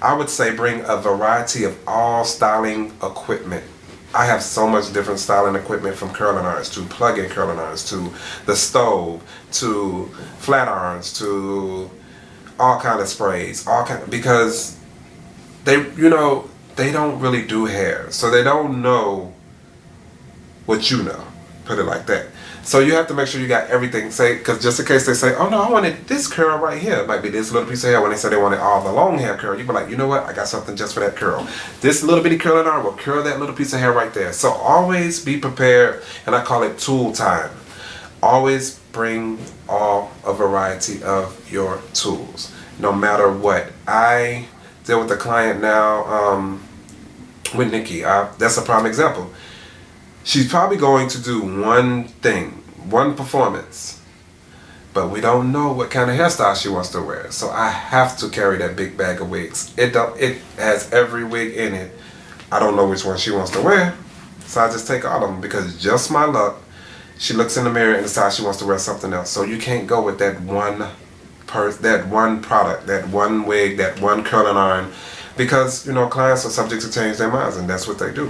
I would say bring a variety of all styling equipment. I have so much different styling equipment, from curling irons to plug-in curling irons to the stove to flat irons to all kind of sprays, because they, you know, they don't really do hair, so they don't know what you know, put it like that. So you have to make sure you got everything, say, because just in case they say, oh no, I wanted this curl right here, it might be this little piece of hair. When they say they wanted all the long hair curl, you be like, you know what, I got something just for that curl. This little bitty curling iron will curl that little piece of hair right there. So always be prepared, and I call it tool time. Always bring a variety of your tools, no matter what. I deal with a client now, with Nikki. That's a prime example. She's probably going to do one thing, one performance, but we don't know what kind of hairstyle she wants to wear. So I have to carry that big bag of wigs. It has every wig in it. I don't know which one she wants to wear, so I just take all of them, because just my luck, she looks in the mirror and decides she wants to wear something else. So you can't go with that one product, that one wig, that one curling iron, because, you know, clients are subject to change their minds, and that's what they do.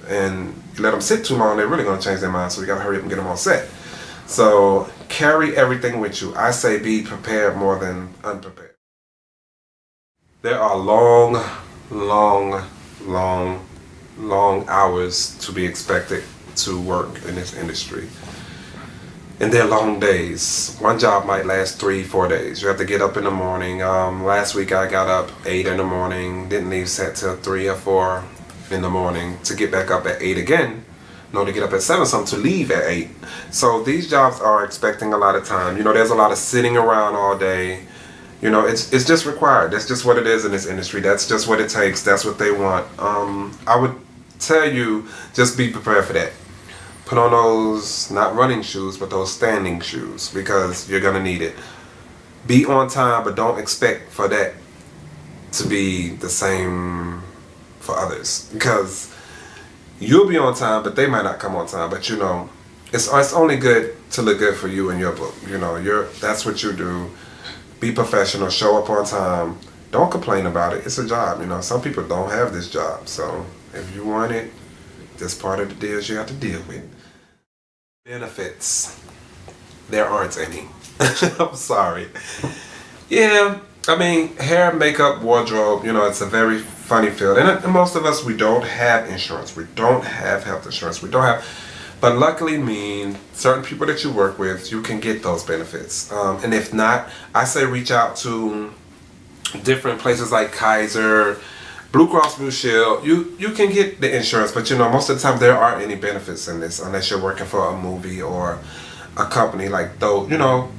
And you let them sit too long, they're really going to change their mind, so you got to hurry up and get them all set. So carry everything with you. I say be prepared more than unprepared. There are long hours to be expected to work in this industry. And they're long days. One job might last 3-4 days. You have to get up in the morning. Last week I got up 8 in the morning, didn't leave set till 3 or 4 in the morning to get back up at 8 again. No, to get up at 7 something to leave at 8. So these jobs are expecting a lot of time. You know, there's a lot of sitting around all day. You know, it's just required. That's just what it is in this industry. That's just what it takes. That's what they want. I would tell you, just be prepared for that. Put on those, not running shoes, but those standing shoes, because you're gonna need it. Be on time, but don't expect for that to be the same for others, because you'll be on time, but they might not come on time. But you know, it's only good to look good for you and your book. You know, that's what you do. Be professional, show up on time. Don't complain about it. It's a job. You know, some people don't have this job, so if you want it, this part of the deals you have to deal with. Benefits. There aren't any. I'm sorry. Yeah, I mean, hair, makeup, wardrobe, you know, it's a very funny field. And most of us, we don't have insurance. We don't have health insurance. We don't have, but luckily certain people that you work with, you can get those benefits. And if not, I say reach out to different places like Kaiser, Blue Cross Blue Shield. You can get the insurance, but you know, most of the time there aren't any benefits in this unless you're working for a movie or a company like those, you know,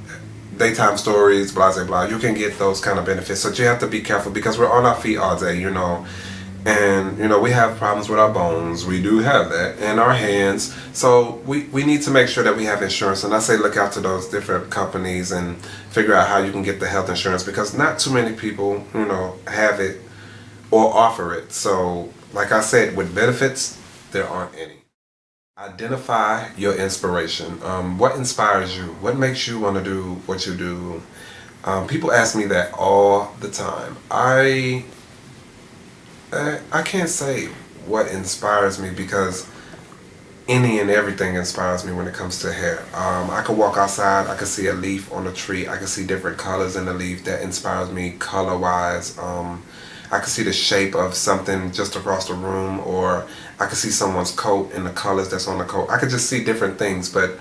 daytime stories, blah blah blah. You can get those kind of benefits, so you have to be careful because we're on our feet all day, you know, and you know, we have problems with our bones. We do have that, and our hands. So we need to make sure that we have insurance. And I say look out to those different companies and figure out how you can get the health insurance, because not too many people, you know, have it or offer it. So like I said, with benefits, there aren't any. Identify your inspiration. What inspires you? What makes you want to do what you do? People ask me that all the time. I can't say what inspires me, because any and everything inspires me when it comes to hair. I could walk outside, I could see a leaf on a tree, I could see different colors in the leaf that inspires me color-wise. I could see the shape of something just across the room, or I could see someone's coat and the colors that's on the coat. I could just see different things, but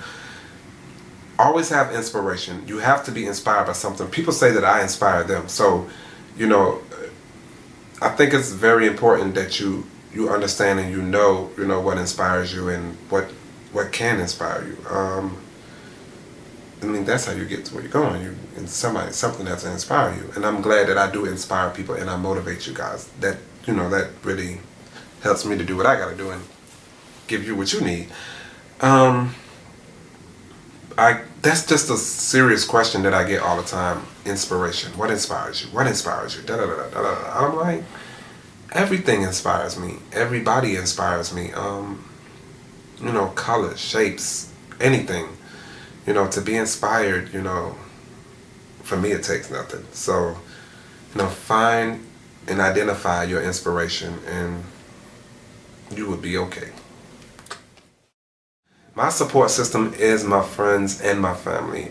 always have inspiration. You have to be inspired by something. People say that I inspire them. So, you know, I think it's very important that you understand and you know what inspires you and what can inspire you. I mean, that's how you get to where you're going. You and something that's to inspire you. And I'm glad that I do inspire people and I motivate you guys. That that really helps me to do what I got to do and give you what you need. That's just a serious question that I get all the time. Inspiration. What inspires you? What inspires you? Da da da da da. I'm like, everything inspires me. Everybody inspires me. Colors, shapes, anything. To be inspired, for me it takes nothing. So, find and identify your inspiration and you will be okay. My support system is my friends and my family.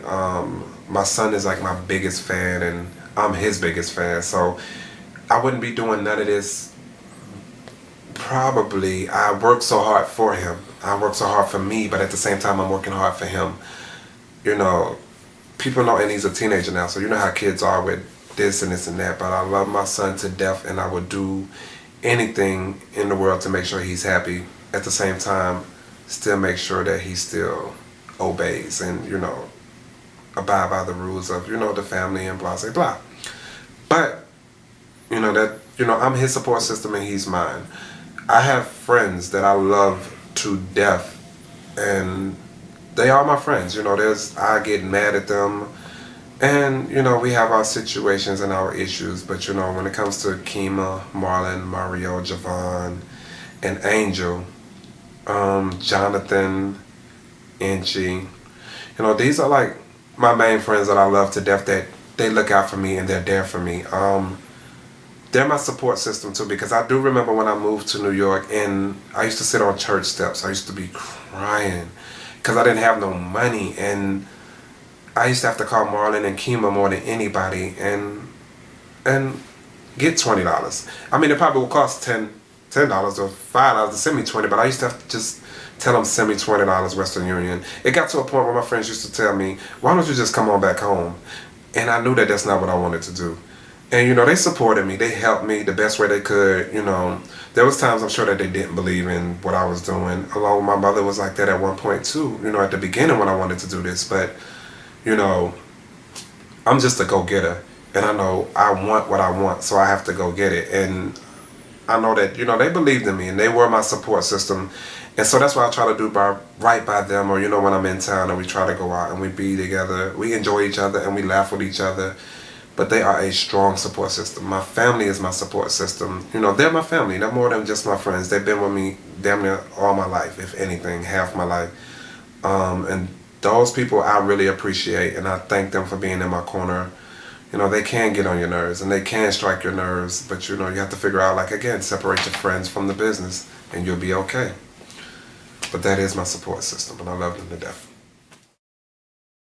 My son is like my biggest fan and I'm his biggest fan. So I wouldn't be doing none of this. Probably I work so hard for him. I work so hard for me, but at the same time I'm working hard for him. People know, and he's a teenager now, so you know how kids are with this and this and that, but I love my son to death and I would do anything in the world to make sure he's happy. At the same time, still make sure that he still obeys and, abide by the rules of, the family and blah, blah, blah. But, I'm his support system and he's mine. I have friends that I love to death and they are my friends. I get mad at them and, we have our situations and our issues, but, when it comes to Kima, Marlon, Mario, Javon, and Angel, Jonathan, Inchi, these are like my main friends that I love to death, that they look out for me and they're there for me. They're my support system too, because I do remember when I moved to New York and I used to sit on church steps. I used to be crying because I didn't have no money, and I used to have to call Marlon and Kima more than anybody and get $20. I mean, it probably would cost $10 or $5 to send me 20, but I used to have to just tell them send me $20 Western Union. It got to a point where my friends used to tell me, why don't you just come on back home? And I knew that that's not what I wanted to do. And they supported me. They helped me the best way they could. There was times I'm sure that they didn't believe in what I was doing. Along with my mother was like that at one point too. At the beginning when I wanted to do this, but I'm just a go-getter, and I know I want what I want, so I have to go get it. And I know that they believed in me and they were my support system, and so that's why I try to do right by them. Or when I'm in town and we try to go out and we be together, we enjoy each other and we laugh with each other. But they are a strong support system. My family is my support system. They're my family. They're more than just my friends. They've been with me damn near all my life, if anything, half my life. And those people I really appreciate, and I thank them for being in my corner. They can get on your nerves and they can strike your nerves, but you have to figure out, like, again, separate your friends from the business and you'll be okay. But that is my support system and I love them to death.